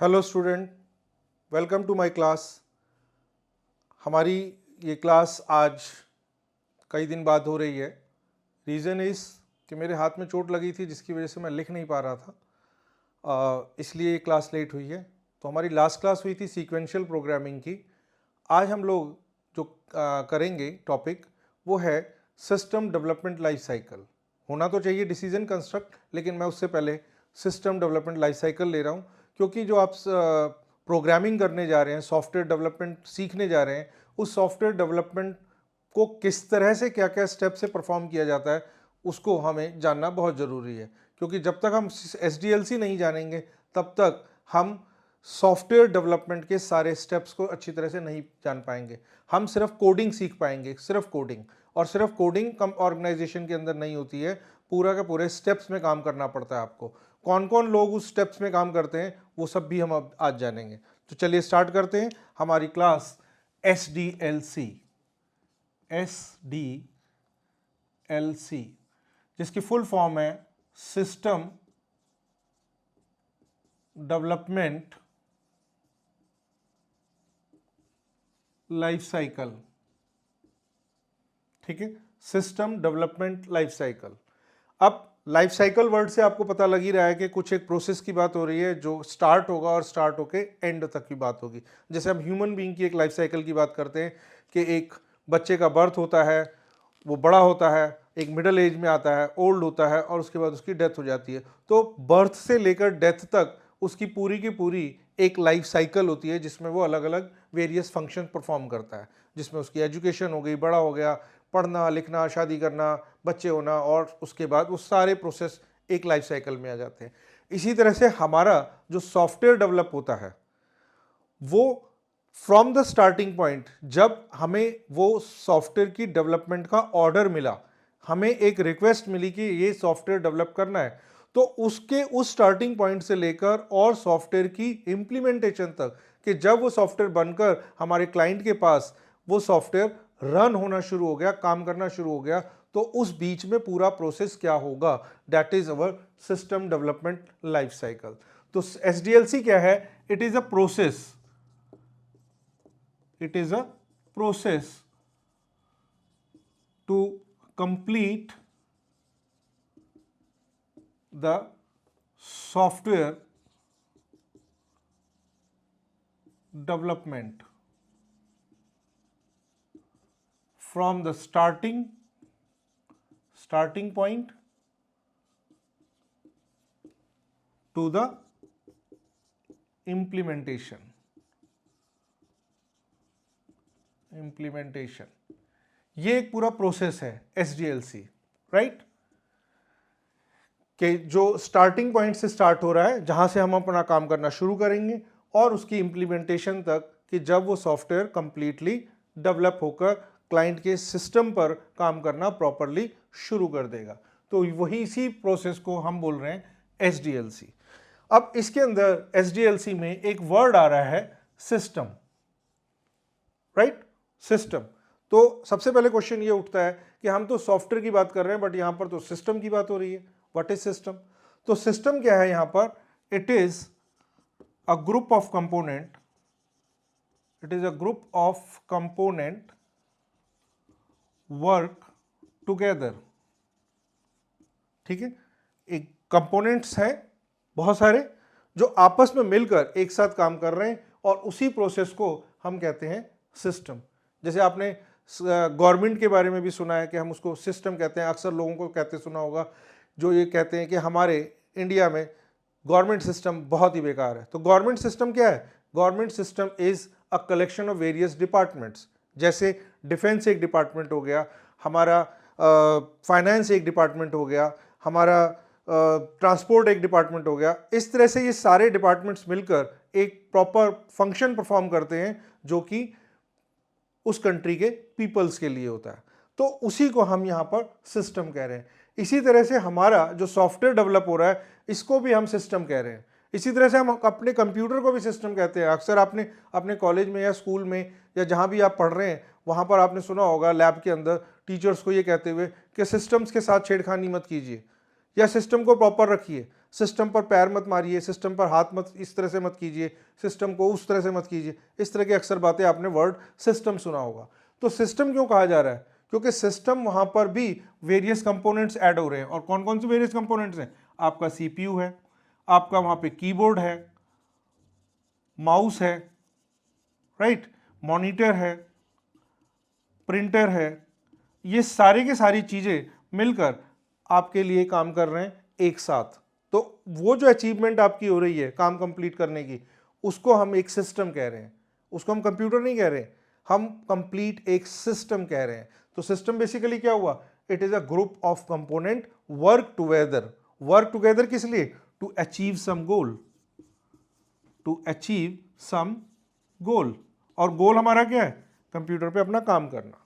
Hello student, welcome to my class. हमारी ये class आज कई दिन बाद हो रही है। रीज़न इज़ कि मेरे हाथ में चोट लगी थी जिसकी वजह से मैं लिख नहीं पा रहा था, इसलिए ये क्लास लेट हुई है। तो हमारी लास्ट क्लास हुई थी सीक्वेंशियल प्रोग्रामिंग की। आज हम लोग जो करेंगे टॉपिक वो है सिस्टम डेवलपमेंट लाइफ साइकिल। होना तो चाहिए डिसीजन कंस्ट्रक्ट, लेकिन मैं उससे पहले सिस्टम डेवलपमेंट लाइफ साइकिल ले रहा हूँ, क्योंकि जो आप प्रोग्रामिंग करने जा रहे हैं, सॉफ्टवेयर डेवलपमेंट सीखने जा रहे हैं, उस सॉफ्टवेयर डेवलपमेंट को किस तरह से क्या क्या स्टेप से परफॉर्म किया जाता है उसको हमें जानना बहुत ज़रूरी है। क्योंकि जब तक हम SDLC नहीं जानेंगे तब तक हम सॉफ्टवेयर डेवलपमेंट के सारे स्टेप्स को अच्छी तरह से नहीं जान पाएंगे। हम सिर्फ कोडिंग सीख पाएंगे, सिर्फ कोडिंग। और सिर्फ कोडिंग कम ऑर्गेनाइजेशन के अंदर नहीं होती है, पूरा के पूरे स्टेप्स में काम करना पड़ता है आपको। कौन कौन लोग उस स्टेप्स में काम करते हैं वो सब भी हम अब आज जानेंगे। तो चलिए स्टार्ट करते हैं हमारी क्लास SDLC, जिसकी फुल फॉर्म है सिस्टम डेवलपमेंट लाइफ साइकिल। ठीक है, सिस्टम डेवलपमेंट लाइफ साइकिल। अब लाइफ साइकिल वर्ड से आपको पता लग ही रहा है कि कुछ एक प्रोसेस की बात हो रही है जो स्टार्ट होगा और स्टार्ट होके एंड तक की बात होगी। जैसे हम ह्यूमन बीइंग की एक लाइफ साइकिल की बात करते हैं कि एक बच्चे का बर्थ होता है, वो बड़ा होता है, एक मिडिल एज में आता है, ओल्ड होता है और उसके बाद उसकी डेथ हो जाती है। तो बर्थ से लेकर डेथ तक उसकी पूरी की पूरी एक लाइफ साइकिल होती है जिसमें वो अलग अलग वेरियस फंक्शन परफॉर्म करता है, जिसमें उसकी एजुकेशन हो गई, बड़ा हो गया, पढ़ना लिखना, शादी करना, बच्चे होना, और उसके बाद वो सारे प्रोसेस एक लाइफ साइकिल में आ जाते हैं। इसी तरह से हमारा जो सॉफ्टवेयर डेवलप होता है वो फ्रॉम द स्टार्टिंग पॉइंट, जब हमें वो सॉफ्टवेयर की डेवलपमेंट का ऑर्डर मिला, हमें एक रिक्वेस्ट मिली कि ये सॉफ्टवेयर डेवलप करना है, तो उसके उस स्टार्टिंग पॉइंट से लेकर और सॉफ्टवेयर की इंप्लीमेंटेशन तक, कि जब वो सॉफ्टवेयर बनकर हमारे क्लाइंट के पास वो सॉफ्टवेयर रन होना शुरू हो गया, काम करना शुरू हो गया, तो उस बीच में पूरा प्रोसेस क्या होगा, that is our system development life cycle. तो SDLC क्या है? It is a process, it is a process to complete the software development from the starting point to the implementation. ये एक पूरा प्रोसेस है SDLC, राइट? कि जो starting point से स्टार्ट हो रहा है, जहां से हम अपना काम करना शुरू करेंगे, और उसकी इंप्लीमेंटेशन तक कि जब वो सॉफ्टवेयर कंप्लीटली डेवलप होकर क्लाइंट के सिस्टम पर काम करना प्रॉपरली शुरू कर देगा। तो वही इसी प्रोसेस को हम बोल रहे हैं SDLC। अब इसके अंदर SDLC में एक वर्ड आ रहा है सिस्टम, राइट? सिस्टम। तो सबसे पहले क्वेश्चन ये उठता है कि हम तो सॉफ्टवेयर की बात कर रहे हैं, बट यहां पर तो सिस्टम की बात हो रही है। What is system? तो सिस्टम क्या है यहां पर? It is a group of component, work together. ठीक है, एक कंपोनेंट्स हैं बहुत सारे जो आपस में मिलकर एक साथ काम कर रहे हैं, और उसी प्रोसेस को हम कहते हैं सिस्टम। जैसे आपने गवर्नमेंट के बारे में भी सुना है कि हम उसको सिस्टम कहते हैं। अक्सर लोगों को कहते सुना होगा जो ये कहते हैं कि हमारे इंडिया में गवर्नमेंट सिस्टम बहुत ही बेकार है। तो गवर्नमेंट सिस्टम क्या है? Government system is a collection of various departments. जैसे डिफेंस एक डिपार्टमेंट हो गया, हमारा फाइनेंस एक डिपार्टमेंट हो गया, हमारा ट्रांसपोर्ट एक डिपार्टमेंट हो गया। इस तरह से ये सारे डिपार्टमेंट्स मिलकर एक प्रॉपर फंक्शन परफॉर्म करते हैं जो कि उस कंट्री के पीपल्स के लिए होता है। तो उसी को हम यहाँ पर सिस्टम कह रहे हैं। इसी तरह से हमारा जो सॉफ्टवेयर डेवलप हो रहा है इसको भी हम सिस्टम कह रहे हैं। इसी तरह से हम अपने कंप्यूटर को भी सिस्टम कहते हैं। अक्सर आपने अपने कॉलेज में या स्कूल में या जहाँ भी आप पढ़ रहे हैं वहाँ पर आपने सुना होगा लैब के अंदर टीचर्स को ये कहते हुए कि सिस्टम्स के साथ छेड़खानी मत कीजिए या सिस्टम को प्रॉपर रखिए। सिस्टम पर पैर मत मारिए, सिस्टम पर हाथ मत इस तरह से मत कीजिए, सिस्टम को उस तरह से मत कीजिए, इस तरह की अक्सर बातें आपने वर्ड सिस्टम सुना होगा। तो सिस्टम क्यों कहा जा रहा है? क्योंकि सिस्टम वहां पर भी वेरियस कंपोनेंट्स ऐड हो रहे हैं। और कौन कौन से वेरियस कंपोनेंट्स हैं? आपका सीपीयू है, आपका वहां पे कीबोर्ड है, माउस है, राइट, मॉनिटर है, प्रिंटर है, ये सारी की सारी चीजें मिलकर आपके लिए काम कर रहे हैं एक साथ। तो वो जो अचीवमेंट आपकी हो रही है काम कंप्लीट करने की, उसको हम एक सिस्टम कह रहे हैं। उसको हम कंप्यूटर नहीं कह रहे, हम कंप्लीट एक सिस्टम कह रहे हैं। तो सिस्टम बेसिकली क्या हुआ? It is a group of component work together. Work together किस लिए? To achieve some goal, to achieve some goal. और गोल हमारा क्या है? कंप्यूटर पे अपना काम करना।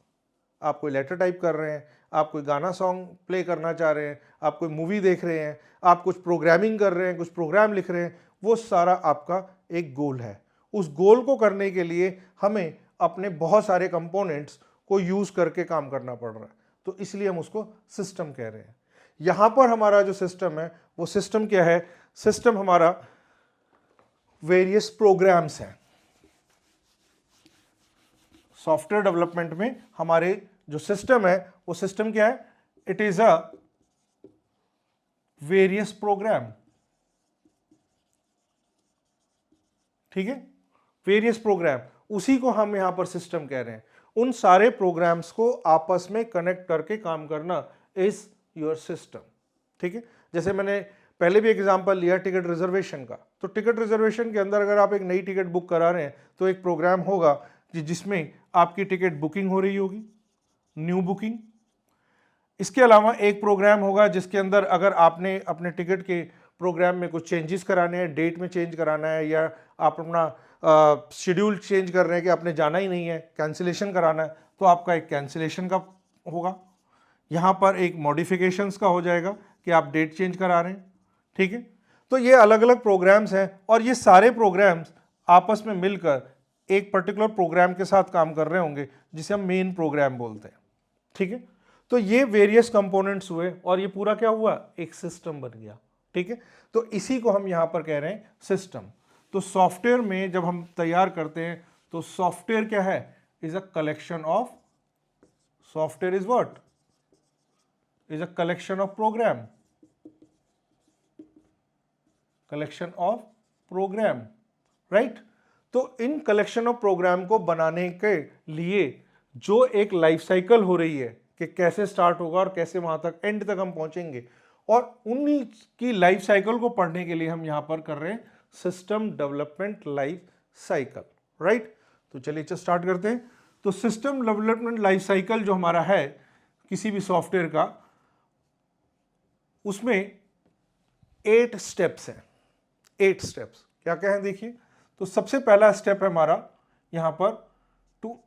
आप कोई लेटर टाइप कर रहे हैं, आप कोई गाना सॉन्ग प्ले करना चाह रहे हैं, आप कोई मूवी देख रहे हैं, आप कुछ प्रोग्रामिंग कर रहे हैं, कुछ प्रोग्राम लिख रहे हैं, वो सारा आपका एक गोल है। उस गोल को करने के लिए हमें अपने बहुत सारे कंपोनेंट्स को यूज करके काम करना पड़ रहा है। तो इसलिए हम उसको सिस्टम कह रहे हैं। यहां पर हमारा जो सिस्टम है वो सिस्टम क्या है? सिस्टम हमारा वेरियस प्रोग्राम्स हैं। सॉफ्टवेयर डेवलपमेंट में हमारे जो सिस्टम है वो सिस्टम क्या है? It is a various program. ठीक है, वेरियस प्रोग्राम, उसी को हम यहां पर सिस्टम कह रहे हैं। उन सारे प्रोग्राम्स को आपस में कनेक्ट करके काम करना इज योर सिस्टम। ठीक है, जैसे मैंने पहले भी एग्जांपल लिया टिकट रिजर्वेशन का। तो टिकट रिजर्वेशन के अंदर अगर आप एक नई टिकट बुक करा रहे हैं तो एक प्रोग्राम होगा जिसमें आपकी टिकट बुकिंग हो रही होगी, न्यू बुकिंग। इसके अलावा एक प्रोग्राम होगा जिसके अंदर अगर आपने अपने टिकट के प्रोग्राम में कुछ चेंजेस कराने हैं, डेट में चेंज कराना है, या आप अपना शेड्यूल चेंज कर रहे हैं कि आपने जाना ही नहीं है, कैंसिलेशन कराना है, तो आपका एक कैंसिलेशन का होगा। यहाँ पर एक मॉडिफिकेशंस का हो जाएगा कि आप डेट चेंज करा रहे हैं। ठीक है, तो ये अलग अलग प्रोग्राम्स हैं और ये सारे प्रोग्राम्स आपस में मिलकर एक पर्टिकुलर प्रोग्राम के साथ काम कर रहे होंगे जिसे हम मेन प्रोग्राम बोलते हैं। ठीक है, तो ये वेरियस कंपोनेंट्स हुए और ये पूरा क्या हुआ? एक सिस्टम बन गया। ठीक है, तो इसी को हम यहां पर कह रहे हैं सिस्टम। तो सॉफ्टवेयर में जब हम तैयार करते हैं तो सॉफ्टवेयर क्या है? Is a collection of, software is what? Is a collection of program, collection of program, right. तो इन कलेक्शन ऑफ प्रोग्राम को बनाने के लिए जो एक लाइफ साइकिल हो रही है कि कैसे स्टार्ट होगा और कैसे वहां तक एंड तक हम पहुंचेंगे, और उन्हीं की लाइफ साइकिल को पढ़ने के लिए हम यहां पर कर रहे हैं system development life cycle, right. तो चलिए स्टार्ट करते हैं। तो सिस्टम डेवलपमेंट लाइफ साइकिल जो हमारा है किसी भी सॉफ्टवेयर का, उसमें 8 स्टेप्स हैं। 8 स्टेप्स क्या क्या है देखिए। तो सबसे पहला स्टेप है हमारा यहां पर टू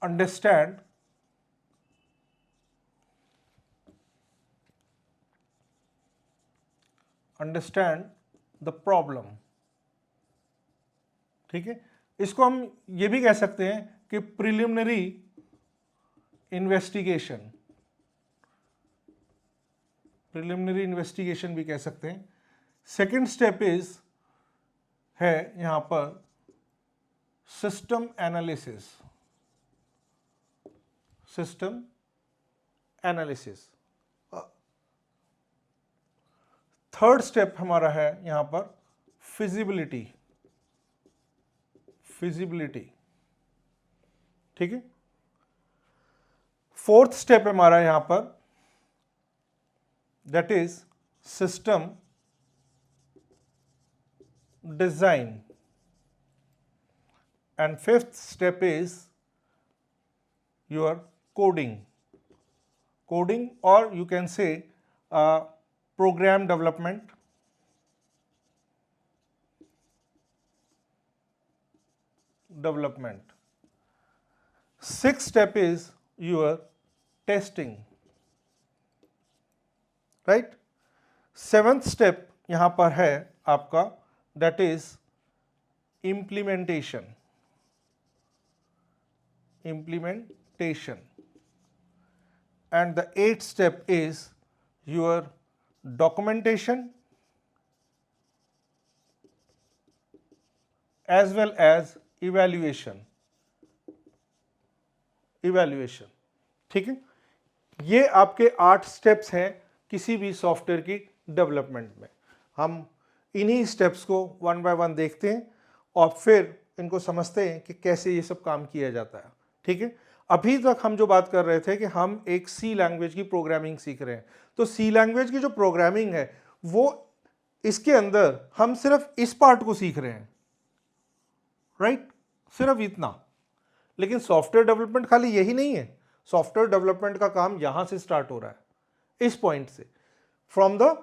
अंडरस्टैंड द प्रॉब्लम। ठीक है, इसको हम ये भी कह सकते हैं कि प्रिलिमिनरी इन्वेस्टिगेशन, प्रिलिमिनरी इन्वेस्टिगेशन भी कह सकते हैं। सेकेंड स्टेप इज है यहां पर system analysis, system analysis. Third step हमारा है यहां पर फिजिबिलिटी, फिजिबिलिटी। ठीक है, फोर्थ स्टेप हमारा यहां पर that is system design, and fifth step is your coding, coding और you can say program development, development. Sixth step is your testing, right? Seventh step यहां पर है आपका that is implementation, implementation. And the eighth step is your documentation as well as evaluation. ठीक है, ये आपके 8 steps हैं किसी भी सॉफ्टवेयर की डेवलपमेंट में। हम इन्हीं स्टेप्स को वन बाय वन देखते हैं और फिर इनको समझते हैं कि कैसे ये सब काम किया जाता है। ठीक है, अभी तक हम जो बात कर रहे थे कि हम एक सी लैंग्वेज की प्रोग्रामिंग सीख रहे हैं, तो सी लैंग्वेज की जो प्रोग्रामिंग है वो इसके अंदर हम सिर्फ इस पार्ट को सीख रहे हैं, राइट, सिर्फ इतना। लेकिन सॉफ्टवेयर डेवलपमेंट खाली यही नहीं है, सॉफ्टवेयर डेवलपमेंट का काम यहां से स्टार्ट हो रहा है, इस पॉइंट से, from the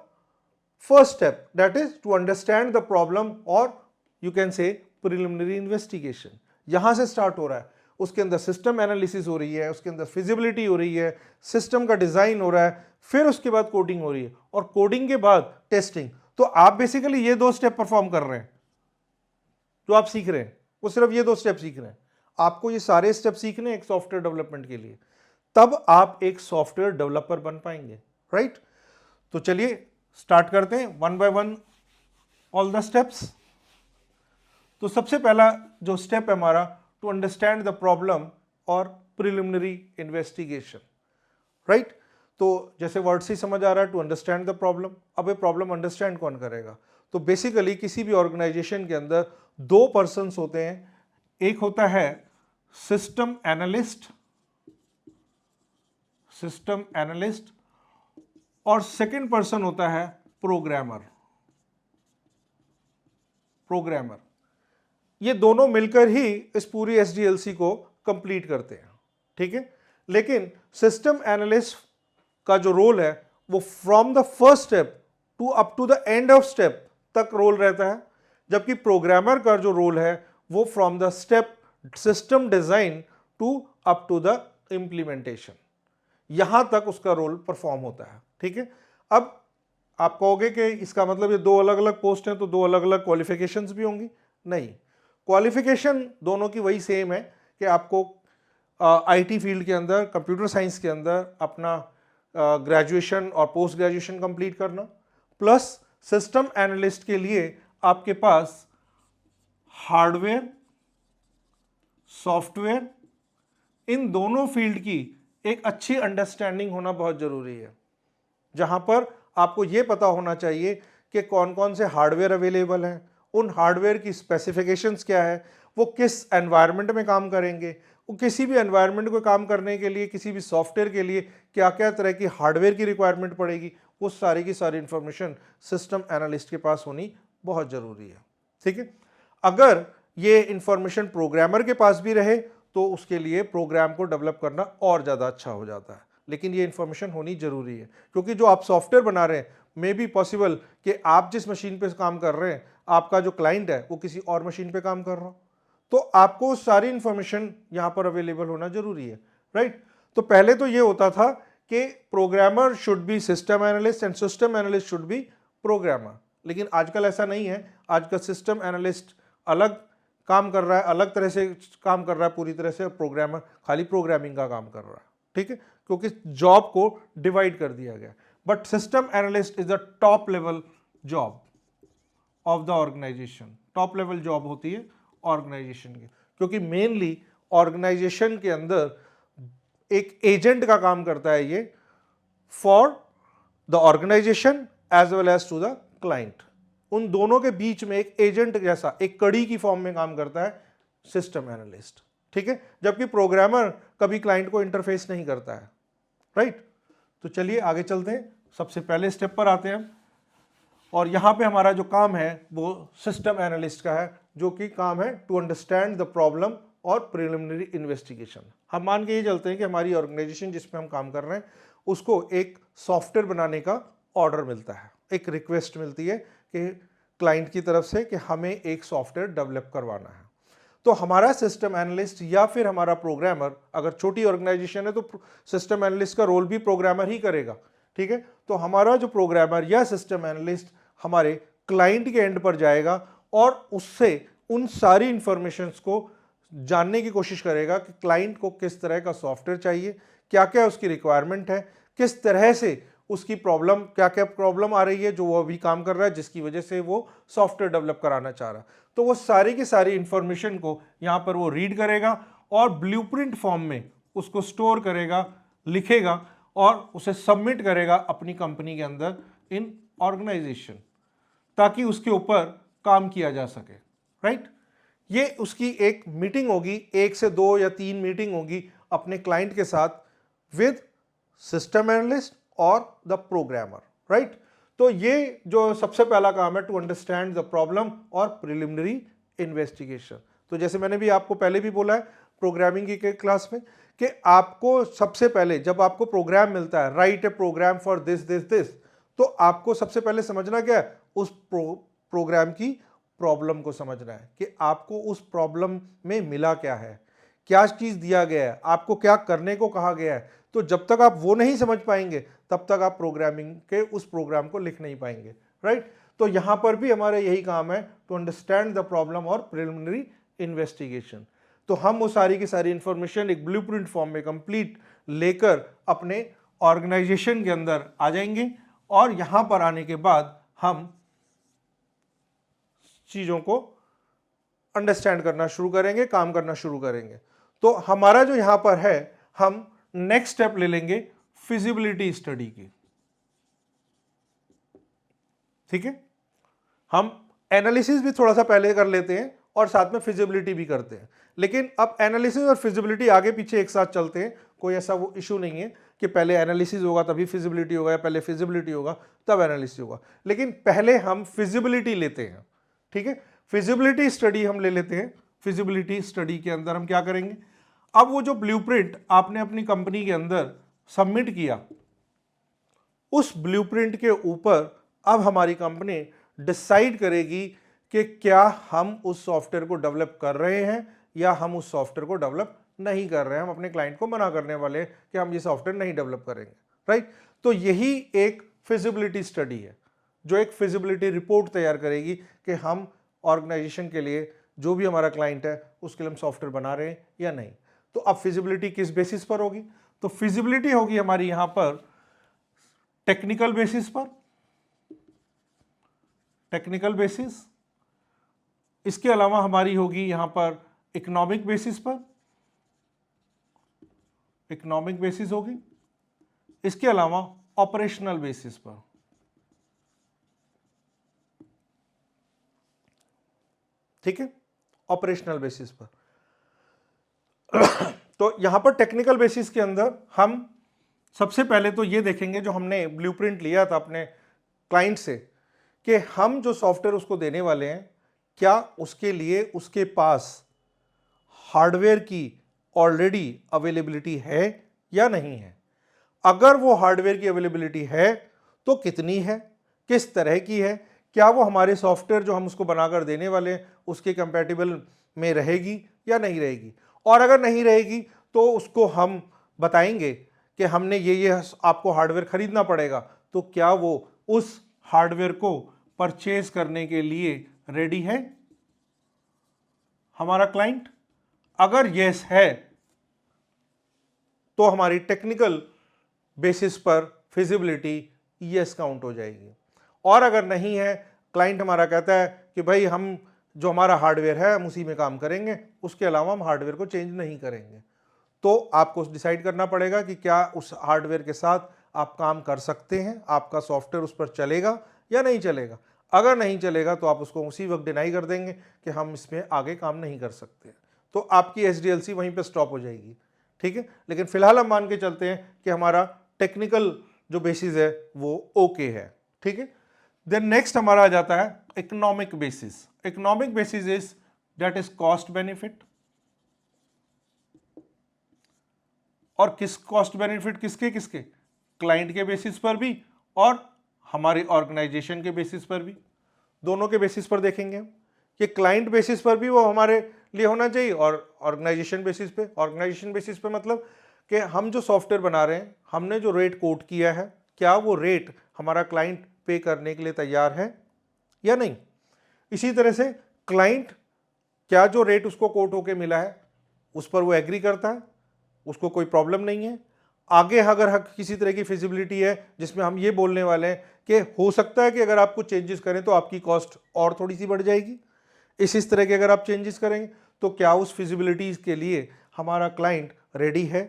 first step that is to understand the problem, और you can say preliminary investigation, यहां से स्टार्ट हो रहा है। उसके अंदर सिस्टम एनालिसिस हो रही है, उसके अंदर फिजिबिलिटी हो रही है, सिस्टम का डिजाइन हो रहा है, फिर उसके बाद कोडिंग हो रही है, और कोडिंग के बाद टेस्टिंग। तो आप बेसिकली ये 2 स्टेप परफॉर्म कर रहे हैं, जो आप सीख रहे हैं वो सिर्फ ये 2 स्टेप सीख रहे हैं। आपको ये सारे स्टेप सीखने हैं एक सॉफ्टवेयर डेवलपमेंट के लिए, तब आप एक सॉफ्टवेयर डेवलपर बन पाएंगे, राइट। तो चलिए स्टार्ट करते हैं one by one all the steps. तो सबसे पहला जो स्टेप है हमारा, टू अंडरस्टैंड द प्रॉब्लम और प्रिलिमिनरी इन्वेस्टिगेशन, राइट। तो जैसे वर्ड से समझ आ रहा है, टू अंडरस्टैंड द प्रॉब्लम। अब ये प्रॉब्लम अंडरस्टैंड कौन करेगा? तो बेसिकली किसी भी ऑर्गेनाइजेशन के अंदर 2 पर्सन्स होते हैं, एक होता है सिस्टम एनालिस्ट और सेकंड पर्सन होता है प्रोग्रामर। ये दोनों मिलकर ही इस पूरी एसडीएलसी को कंप्लीट करते हैं, ठीक है। लेकिन सिस्टम एनालिस्ट का जो रोल है वो from the first step to up to the end of step तक रोल रहता है, जबकि प्रोग्रामर का जो रोल है वो from the step system design to up to the implementation, यहां तक उसका रोल परफॉर्म होता है, ठीक है। अब आप कहोगे कि इसका मतलब ये 2 अलग अलग पोस्ट हैं तो 2 अलग अलग क्वालिफिकेशंस भी होंगी? नहीं, क्वालिफिकेशन दोनों की वही सेम है कि आपको आईटी फील्ड के अंदर, कंप्यूटर साइंस के अंदर अपना ग्रेजुएशन और पोस्ट ग्रेजुएशन कंप्लीट करना, प्लस सिस्टम एनालिस्ट के लिए आपके पास हार्डवेयर, सॉफ्टवेयर, इन दोनों फील्ड की एक अच्छी अंडरस्टैंडिंग होना बहुत जरूरी है, जहां पर आपको यह पता होना चाहिए कि कौन कौन से हार्डवेयर अवेलेबल हैं, उन हार्डवेयर की स्पेसिफिकेशंस क्या है, वो किस एनवायरनमेंट में काम करेंगे, वो किसी भी एनवायरनमेंट को काम करने के लिए, किसी भी सॉफ्टवेयर के लिए क्या क्या तरह की हार्डवेयर की रिक्वायरमेंट पड़ेगी, वो सारी की सारी इंफॉर्मेशन सिस्टम एनालिस्ट के पास होनी बहुत ज़रूरी है, ठीक है। अगर ये इंफॉर्मेशन प्रोग्रामर के पास भी रहे तो उसके लिए प्रोग्राम को डेवलप करना और ज़्यादा अच्छा हो जाता है, लेकिन ये इंफॉर्मेशन होनी ज़रूरी है, क्योंकि जो आप सॉफ्टवेयर बना रहे हैं मे बी पॉसिबल कि आप जिस मशीन पे काम कर रहे हैं, आपका जो क्लाइंट है वो किसी और मशीन पे काम कर रहा हो, तो आपको सारी इंफॉर्मेशन यहाँ पर अवेलेबल होना जरूरी है, राइट। तो पहले तो ये होता था कि programmer should be system analyst and system analyst should be programmer, लेकिन आजकल ऐसा नहीं है। आजकल सिस्टम एनालिस्ट अलग काम कर रहा है, अलग तरह से काम कर रहा है पूरी तरह से, प्रोग्रामर खाली प्रोग्रामिंग का काम कर रहा है, ठीक है, क्योंकि जॉब को डिवाइड कर दिया गया। But system analyst is the top level job of the organization, top level job होती है ऑर्गेनाइजेशन की, क्योंकि मेनली ऑर्गेनाइजेशन के अंदर एक एजेंट का काम करता है ये, for the organization as well as to the client. उन दोनों के बीच में एक एजेंट जैसा, एक कड़ी की फॉर्म में काम करता है सिस्टम एनालिस्ट, ठीक है, जबकि प्रोग्रामर कभी क्लाइंट को इंटरफेस नहीं करता है, राइट। तो चलिए आगे चलते हैं, सबसे पहले स्टेप पर आते हैं, और यहां पे हमारा जो काम है वो सिस्टम एनालिस्ट का है, जो कि काम है टू अंडरस्टैंड द प्रॉब्लम और प्रिलिमिनरी इन्वेस्टिगेशन। हम मान के ये चलते हैं कि हमारी ऑर्गेनाइजेशन जिसमें हम काम कर रहे हैं उसको एक सॉफ्टवेयर बनाने का ऑर्डर मिलता है, एक रिक्वेस्ट मिलती है कि क्लाइंट की तरफ से कि हमें एक सॉफ्टवेयर डेवलप करवाना है। तो हमारा सिस्टम एनालिस्ट या फिर हमारा प्रोग्रामर, अगर छोटी ऑर्गेनाइजेशन है तो सिस्टम एनालिस्ट का रोल भी प्रोग्रामर ही करेगा, ठीक है। तो हमारा जो प्रोग्रामर या सिस्टम एनालिस्ट हमारे क्लाइंट के एंड पर जाएगा और उससे उन सारी इंफॉर्मेशंस को जानने की कोशिश करेगा कि क्लाइंट को किस तरह का सॉफ्टवेयर चाहिए, क्या क्या उसकी रिक्वायरमेंट है, किस तरह से उसकी प्रॉब्लम, क्या क्या प्रॉब्लम आ रही है जो वो अभी काम कर रहा है, जिसकी वजह से वो सॉफ्टवेयर डेवलप कराना चाह रहा है। तो वो सारी की सारी इंफॉर्मेशन को यहाँ पर वो रीड करेगा और ब्लूप्रिंट फॉर्म में उसको स्टोर करेगा, लिखेगा और उसे सबमिट करेगा अपनी कंपनी के अंदर इन ऑर्गेनाइजेशन, ताकि उसके ऊपर काम किया जा सके, राइट। ये उसकी एक मीटिंग होगी, 1 से 2 या 3 मीटिंग होगी अपने क्लाइंट के साथ विद सिस्टम एनालिस्ट और द प्रोग्रामर, राइट। तो ये जो सबसे पहला काम है, टू अंडरस्टैंड द प्रॉब्लम और प्रिलिमिनरी इन्वेस्टिगेशन। तो जैसे मैंने भी आपको पहले भी बोला है प्रोग्रामिंग की क्लास में कि आपको सबसे पहले जब आपको प्रोग्राम मिलता है, write a program for this this this, तो आपको सबसे पहले समझना क्या है, उस प्रोग्राम की प्रॉब्लम को समझना है कि आपको उस प्रॉब्लम में मिला क्या है, क्या चीज दिया गया है, आपको क्या करने को कहा गया है। तो जब तक आप वो नहीं समझ पाएंगे तब तक आप प्रोग्रामिंग के उस प्रोग्राम को लिख नहीं पाएंगे, राइट। तो यहां पर भी हमारा यही काम है, टू अंडरस्टैंड द प्रॉब्लम और प्रिलिमिनरी इन्वेस्टिगेशन। तो हम वो सारी की सारी इंफॉर्मेशन एक ब्लूप्रिंट फॉर्म में कंप्लीट लेकर अपने ऑर्गेनाइजेशन के अंदर आ जाएंगे और यहां पर आने के बाद हम चीजों को अंडरस्टैंड करना शुरू करेंगे, काम करना शुरू करेंगे। तो हमारा जो यहां पर है, हम नेक्स्ट स्टेप ले लेंगे फिजिबिलिटी स्टडी की, ठीक है। हम एनालिसिस भी थोड़ा सा पहले कर लेते हैं और साथ में फिजिबिलिटी भी करते हैं, लेकिन अब एनालिसिस और फिजिबिलिटी आगे पीछे एक साथ चलते हैं, कोई ऐसा वो इशू नहीं है कि पहले एनालिसिस होगा तभी फिजिबिलिटी होगा या पहले फिजिबिलिटी होगा तब एनालिसिस होगा। लेकिन पहले हम फिजिबिलिटी लेते हैं, ठीक है। फिजिबिलिटी स्टडी हम ले लेते हैं। फिजिबिलिटी स्टडी के अंदर हम क्या करेंगे, अब वो जो ब्लूप्रिंट आपने अपनी कंपनी के अंदर सबमिट किया, उस ब्लूप्रिंट के ऊपर अब हमारी कंपनी डिसाइड करेगी कि क्या हम उस सॉफ्टवेयर को डेवलप कर रहे हैं या हम उस सॉफ्टवेयर को डेवलप नहीं कर रहे हैं। हम अपने क्लाइंट को मना करने वाले हैं कि हम ये सॉफ्टवेयर नहीं डेवलप करेंगे, राइट। तो यही एक फिजिबिलिटी स्टडी है जो एक फिजिबिलिटी रिपोर्ट तैयार करेगी कि हम ऑर्गेनाइजेशन के लिए, जो भी हमारा क्लाइंट है, उसके लिए हम सॉफ्टवेयर बना रहे हैं या नहीं। तो अब फिजिबिलिटी किस बेसिस पर होगी, तो फिजिबिलिटी होगी हमारी यहां पर टेक्निकल बेसिस पर, टेक्निकल बेसिस। इसके अलावा हमारी होगी यहां पर इकोनॉमिक बेसिस पर, इकोनॉमिक बेसिस होगी। इसके अलावा ऑपरेशनल बेसिस पर, ठीक है, ऑपरेशनल बेसिस पर। तो यहां पर टेक्निकल बेसिस के अंदर हम सबसे पहले तो ये देखेंगे, जो हमने ब्लूप्रिंट लिया था अपने क्लाइंट से, कि हम जो सॉफ्टवेयर उसको देने वाले हैं, क्या उसके लिए उसके पास हार्डवेयर की ऑलरेडी अवेलेबिलिटी है या नहीं है। अगर वो हार्डवेयर की अवेलेबिलिटी है तो कितनी है, किस तरह की है, क्या वो हमारे सॉफ्टवेयर जो हम उसको बनाकर देने वाले हैं उसके कंपैटिबल में रहेगी या नहीं रहेगी। और अगर नहीं रहेगी तो उसको हम बताएंगे कि हमने ये आपको हार्डवेयर खरीदना पड़ेगा, तो क्या वो उस हार्डवेयर को परचेज करने के लिए रेडी है हमारा क्लाइंट। अगर यस है तो हमारी टेक्निकल बेसिस पर फिजिबिलिटी यस काउंट हो जाएगी। और अगर नहीं है, क्लाइंट हमारा कहता है कि भाई हम जो हमारा हार्डवेयर है हम उसी में काम करेंगे, उसके अलावा हम हार्डवेयर को चेंज नहीं करेंगे, तो आपको डिसाइड करना पड़ेगा कि क्या उस हार्डवेयर के साथ आप काम कर सकते हैं, आपका सॉफ्टवेयर उस पर चलेगा या नहीं चलेगा। अगर नहीं चलेगा तो आप उसको उसी वक्त डिनाई कर देंगे कि हम इसमें आगे काम नहीं कर सकते, तो आपकी SDLC वहीं पे स्टॉप हो जाएगी, ठीक है। लेकिन फिलहाल हम मान के चलते हैं कि हमारा टेक्निकल जो बेसिस है वो ओके है, ठीक है। देन नेक्स्ट हमारा आ जाता है economic basis. Economic basis is that is cost benefit. और किस कॉस्ट बेनिफिट किसके किसके, क्लाइंट के बेसिस पर भी और हमारी ऑर्गेनाइजेशन के बेसिस पर भी, दोनों के बेसिस पर देखेंगे हम कि क्लाइंट बेसिस पर भी वो हमारे लिए होना चाहिए और ऑर्गेनाइजेशन बेसिस पे। ऑर्गेनाइजेशन बेसिस पे मतलब कि हम जो सॉफ्टवेयर बना रहे हैं, हमने जो रेट कोट किया है, क्या वो रेट हमारा क्लाइंट पे करने के लिए तैयार है या नहीं। इसी तरह से क्लाइंट क्या जो रेट उसको कोट होके मिला है उस पर वो एग्री करता है, उसको कोई प्रॉब्लम नहीं है। आगे अगर किसी तरह की फिजिबिलिटी है जिसमें हम ये बोलने वाले हैं कि हो सकता है कि अगर आप कुछ चेंजेस करें तो आपकी कॉस्ट और थोड़ी सी बढ़ जाएगी, इस तरह के अगर आप चेंजेस करेंगे, तो क्या उस फिजिबिलिटीज के लिए हमारा क्लाइंट रेडी है?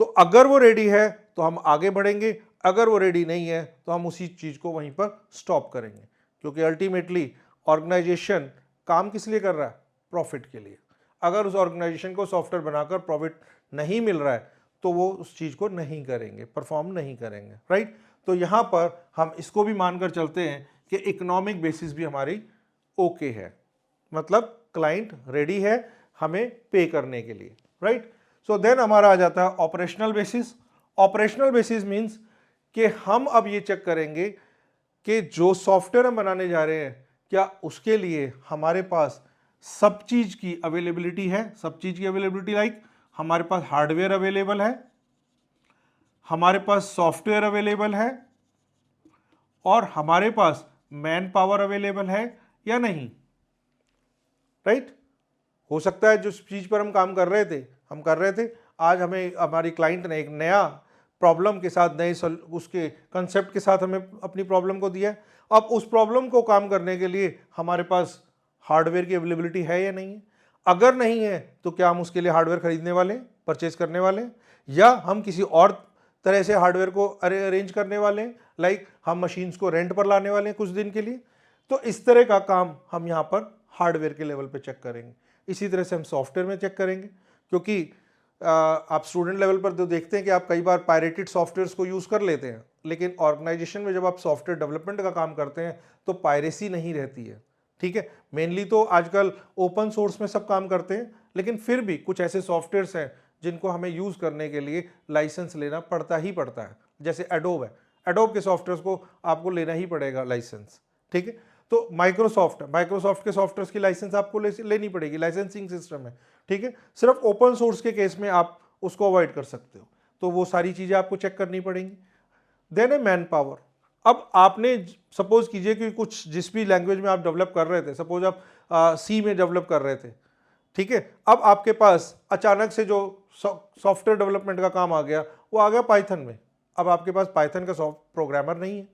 तो अगर वो रेडी है तो हम आगे बढ़ेंगे, अगर वो रेडी नहीं है तो हम उसी चीज़ को वहीं पर स्टॉप करेंगे, क्योंकि अल्टीमेटली ऑर्गेनाइजेशन काम किस लिए कर रहा है? प्रॉफिट के लिए। अगर उस ऑर्गेनाइजेशन को सॉफ्टवेयर बनाकर प्रॉफिट नहीं मिल रहा है तो वो उस चीज़ को नहीं करेंगे, परफॉर्म नहीं करेंगे, राइट। तो यहाँ पर हम इसको भी मानकर चलते हैं कि इकोनॉमिक बेसिस भी हमारी ओके है, मतलब क्लाइंट रेडी है हमें पे करने के लिए, राइट। सो देन हमारा आ जाता है operational basis. Operational basis means कि हम अब ये चेक करेंगे कि जो सॉफ्टवेयर हम बनाने जा रहे हैं क्या उसके लिए हमारे पास सब चीज़ की अवेलेबिलिटी है। सब चीज़ की अवेलेबिलिटी लाइक हमारे पास हार्डवेयर अवेलेबल है, हमारे पास सॉफ्टवेयर अवेलेबल है, और हमारे पास मैन पावर अवेलेबल है या नहीं, राइट। हो सकता है जो चीज़ पर हम काम कर रहे थे आज हमें हमारी क्लाइंट ने एक नया प्रॉब्लम के साथ, नए उसके कंसेप्ट के साथ हमें अपनी प्रॉब्लम को दिया है। अब उस प्रॉब्लम को काम करने के लिए हमारे पास हार्डवेयर की अवेलेबिलिटी है या नहीं है? अगर नहीं है तो क्या हम उसके लिए हार्डवेयर खरीदने वाले हैं, परचेज करने वाले हैं, या हम किसी और तरह से हार्डवेयर को अरेंज करने वाले हैं, लाइक हम मशीन्स को रेंट पर लाने वाले हैं कुछ दिन के लिए। तो इस तरह का काम हम यहाँ पर हार्डवेयर के लेवल पे चेक करेंगे। इसी तरह से हम सॉफ्टवेयर में चेक करेंगे, क्योंकि आप स्टूडेंट लेवल पर तो देखते हैं कि आप कई बार पायरेटेड सॉफ्टवेयर्स को यूज़ कर लेते हैं, लेकिन ऑर्गेनाइजेशन में जब आप सॉफ्टवेयर डेवलपमेंट का काम करते हैं तो पायरेसी नहीं रहती है, ठीक है। मेनली तो आजकल ओपन सोर्स में सब काम करते हैं, लेकिन फिर भी कुछ ऐसे सॉफ्टवेयर्स हैं जिनको हमें यूज़ करने के लिए लाइसेंस लेना पड़ता है। जैसे एडोब है, एडोब के सॉफ्टवेयर्स को आपको लेना ही पड़ेगा लाइसेंस, ठीक है। तो माइक्रोसॉफ्ट के सॉफ्टवेयर्स की लाइसेंस आपको लेनी पड़ेगी, लाइसेंसिंग सिस्टम है, ठीक है। सिर्फ ओपन सोर्स के केस में आप उसको अवॉइड कर सकते हो, तो वो सारी चीज़ें आपको चेक करनी पड़ेंगी। देन है मैन पावर। अब आपने सपोज कीजिए कि कुछ जिस भी लैंग्वेज में आप डेवलप कर रहे थे, सपोज आप सी में डेवलप कर रहे थे, ठीक है। अब आपके पास अचानक से जो सॉफ्टवेयर डेवलपमेंट का काम आ गया वो आ गया पाइथन में। अब आपके पास पाइथन का प्रोग्रामर नहीं है,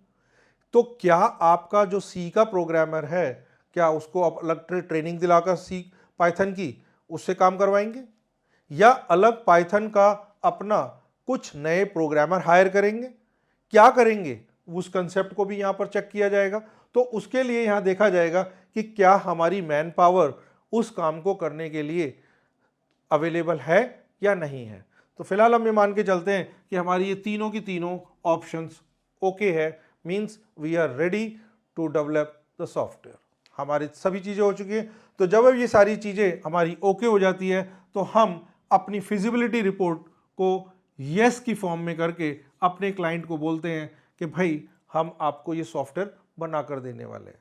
तो क्या आपका जो सी का प्रोग्रामर है क्या उसको आप अलग ट्रेनिंग दिलाकर सी पाइथन की उससे काम करवाएंगे, या अलग पाइथन का अपना कुछ नए प्रोग्रामर हायर करेंगे? क्या करेंगे उस कंसेप्ट को भी यहाँ पर चेक किया जाएगा। तो उसके लिए यहाँ देखा जाएगा कि क्या हमारी मैन पावर उस काम को करने के लिए अवेलेबल है या नहीं है। तो फिलहाल हम ये मान के चलते हैं कि हमारी ये तीनों की तीनों ऑप्शंस ओके है, means we are ready to develop the software. हमारी सभी चीज़ें हो चुकी हैं। तो जब अब ये सारी चीज़ें हमारी ओके हो जाती है तो हम अपनी फिजिबिलिटी रिपोर्ट को यस की फॉर्म में करके अपने क्लाइंट को बोलते हैं कि भाई हम आपको ये सॉफ्टवेयर बनाकर देने वाले हैं।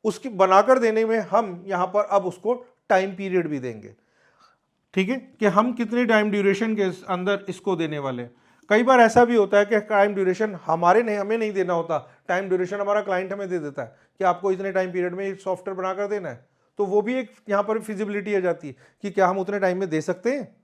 उसकी बनाकर देने में हम यहाँ पर अब उसको टाइम पीरियड भी देंगे, ठीक है, कि हम कितने टाइम ड्यूरेशन के अंदर इसको देने वाले हैं। कई बार ऐसा भी होता है कि टाइम ड्यूरेशन हमें नहीं देना होता, टाइम ड्यूरेशन हमारा क्लाइंट हमें दे देता है कि आपको इतने टाइम पीरियड में सॉफ्टवेयर बनाकर देना है। तो वो भी एक यहाँ पर फिजिबिलिटी आ जाती है कि क्या हम उतने टाइम में दे सकते हैं।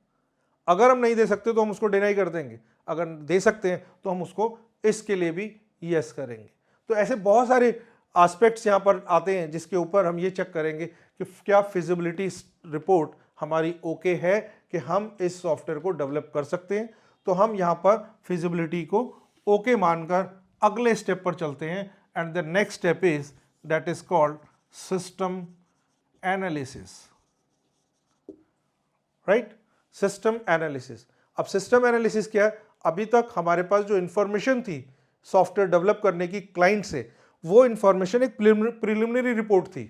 अगर हम नहीं दे सकते तो हम उसको डिनाई कर देंगे, अगर दे सकते हैं तो हम उसको इसके लिए भी यस करेंगे। तो ऐसे बहुत सारे एस्पेक्ट्स यहाँ पर आते हैं जिसके ऊपर हम ये चेक करेंगे कि क्या फिजिबिलिटी रिपोर्ट हमारी ओके है कि हम इस सॉफ्टवेयर को डेवलप कर सकते हैं। तो हम यहाँ पर फिजिबिलिटी को ओके मानकर अगले स्टेप पर चलते हैं, and the next step is that is called system analysis, right. System analysis. अब सिस्टम एनालिसिस क्या है? अभी तक हमारे पास जो इंफॉर्मेशन थी सॉफ्टवेयर डेवलप करने की क्लाइंट से, वो इंफॉर्मेशन एक प्रिलिमिनरी रिपोर्ट थी,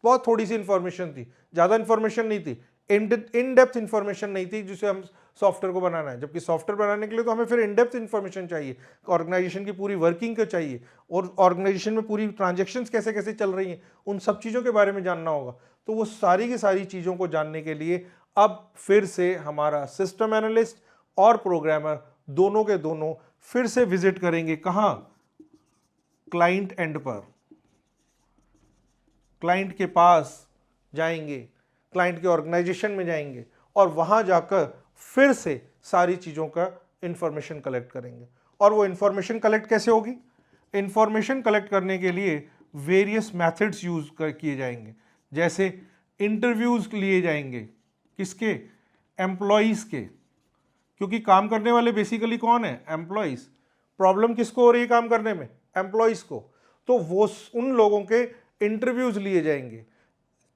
बहुत थोड़ी सी इंफॉर्मेशन थी, ज़्यादा इंफॉर्मेशन नहीं थी, इन डेप्थ इंफॉर्मेशन नहीं थी जिसे हम सॉफ्टवेयर को बनाना है। जबकि सॉफ्टवेयर बनाने के लिए तो हमें फिर इन डेप्थ इंफॉर्मेशन चाहिए, ऑर्गेनाइजेशन की पूरी वर्किंग को चाहिए, और ऑर्गेनाइजेशन में पूरी ट्रांजेक्शन्स कैसे कैसे चल रही हैं उन सब चीज़ों के बारे में जानना होगा। तो वो सारी की सारी चीज़ों को जानने के लिए अब फिर से हमारा सिस्टम एनालिस्ट और प्रोग्रामर दोनों के दोनों फिर से विजिट करेंगे, कहाँ? क्लाइंट एंड पर, क्लाइंट के पास जाएंगे, क्लाइंट के ऑर्गेनाइजेशन में जाएंगे, और वहां जाकर फिर से सारी चीज़ों का इंफॉर्मेशन कलेक्ट करेंगे। और वो इंफॉर्मेशन कलेक्ट कैसे होगी? इंफॉर्मेशन कलेक्ट करने के लिए वेरियस मेथड्स यूज किए जाएंगे, जैसे इंटरव्यूज लिए जाएंगे, किसके? एम्प्लॉइज के, क्योंकि काम करने वाले बेसिकली कौन है? एम्प्लॉइज। प्रॉब्लम किसको हो रही है काम करने में? एम्प्लॉइज को। तो वो उन लोगों के इंटरव्यूज लिए जाएंगे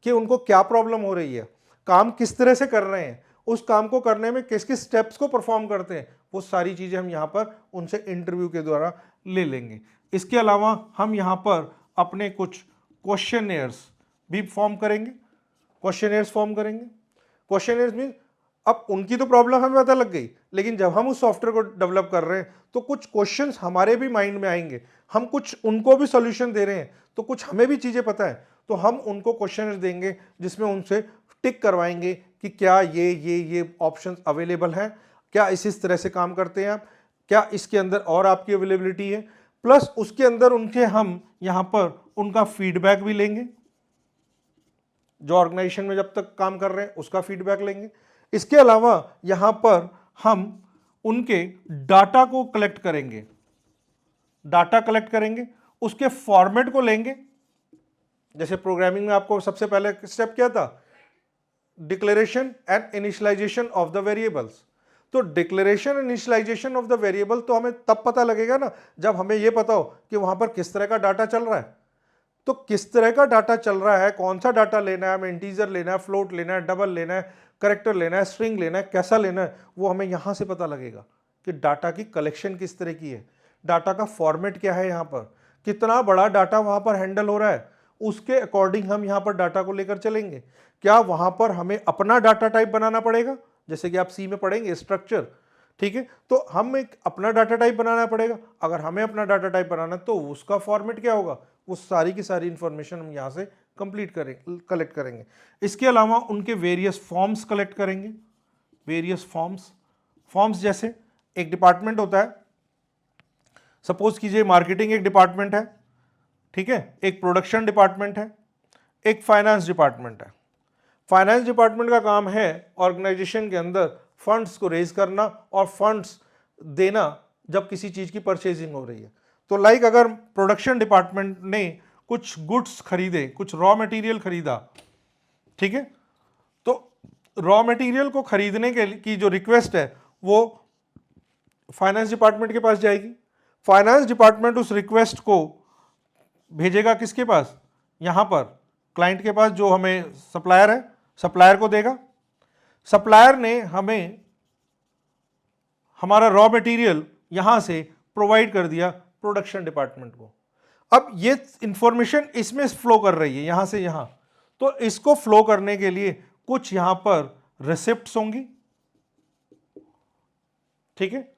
कि उनको क्या प्रॉब्लम हो रही है, काम किस तरह से कर रहे हैं, उस काम को करने में किस किस स्टेप्स को परफॉर्म करते हैं, वो सारी चीजें हम यहाँ पर उनसे इंटरव्यू के द्वारा ले लेंगे। इसके अलावा हम यहाँ पर अपने कुछ क्वेश्चनेयर्स भी फॉर्म करेंगे। क्वेश्चनेयर्स फॉर्म करेंगे। क्वेश्चनेयर्स मीन अब उनकी तो प्रॉब्लम हमें पता लग गई, लेकिन जब हम उस सॉफ्टवेयर को डेवलप कर रहे हैं तो कुछ क्वेश्चंस हमारे भी माइंड में आएंगे, हम कुछ उनको भी सॉल्यूशन दे रहे हैं, तो कुछ हमें भी चीजें पता है, तो हम उनको क्वेश्चंस देंगे जिसमें उनसे टिक करवाएंगे कि क्या ये ऑप्शंस अवेलेबल हैं, क्या इस तरह से काम करते हैं आप, क्या इसके अंदर और आपकी अवेलेबिलिटी है, प्लस उसके अंदर उनके हम यहां पर उनका फीडबैक भी लेंगे, जो ऑर्गेनाइजेशन में जब तक काम कर रहे हैं उसका फीडबैक लेंगे। इसके अलावा यहां पर हम उनके डाटा को कलेक्ट करेंगे, डाटा कलेक्ट करेंगे, उसके फॉर्मेट को लेंगे। जैसे प्रोग्रामिंग में आपको सबसे पहले स्टेप क्या था? Declaration and initialization of the variables. तो declaration and initialization of the variable तो हमें तब पता लगेगा ना जब हमें यह पता हो कि वहां पर किस तरह का डाटा चल रहा है। तो किस तरह का डाटा चल रहा है, कौन सा डाटा लेना है, हमें इंटीजर लेना है, फ्लोट लेना है, डबल लेना है, करेक्टर लेना है, स्ट्रिंग लेना है, कैसा लेना है, वो हमें यहां से पता लगेगा कि डाटा की कलेक्शन किस तरह की है, डाटा का फॉर्मेट क्या है, यहां पर कितना बड़ा डाटा वहां पर हैंडल हो रहा है, उसके अकॉर्डिंग हम यहां पर डाटा को लेकर चलेंगे। क्या वहां पर हमें अपना डाटा टाइप बनाना पड़ेगा? जैसे कि आप सी में पढ़ेंगे स्ट्रक्चर, ठीक है, तो हम एक अपना डाटा टाइप बनाना पड़ेगा। अगर हमें अपना डाटा टाइप बनाना तो उसका फॉर्मेट क्या होगा, वो सारी की सारी इंफॉर्मेशन हम यहां से कलेक्ट करेंगे। इसके अलावा उनके वेरियस फॉर्म्स कलेक्ट करेंगे। वेरियस फॉर्म्स जैसे एक डिपार्टमेंट होता है, सपोज कीजिए मार्केटिंग एक डिपार्टमेंट है, ठीक है, एक प्रोडक्शन डिपार्टमेंट है, एक फाइनेंस डिपार्टमेंट है। फाइनेंस डिपार्टमेंट का काम है ऑर्गेनाइजेशन के अंदर फंड्स को रेज करना और फंड्स देना जब किसी चीज की परचेजिंग हो रही है। तो लाइक अगर प्रोडक्शन डिपार्टमेंट ने कुछ गुड्स खरीदे, कुछ रॉ मटेरियल खरीदा, ठीक है, तो रॉ मटेरियल को खरीदने के की जो रिक्वेस्ट है वो फाइनेंस डिपार्टमेंट के पास जाएगी। फाइनेंस डिपार्टमेंट उस रिक्वेस्ट को भेजेगा किसके पास? यहां पर क्लाइंट के पास, जो हमें सप्लायर है, सप्लायर को देगा। सप्लायर ने हमें हमारा रॉ मटेरियल यहां से प्रोवाइड कर दिया प्रोडक्शन डिपार्टमेंट को। अब ये इंफॉर्मेशन इसमें फ्लो कर रही है यहां से यहां, तो इसको फ्लो करने के लिए कुछ यहां पर रिसिप्ट्स होंगी, ठीक है,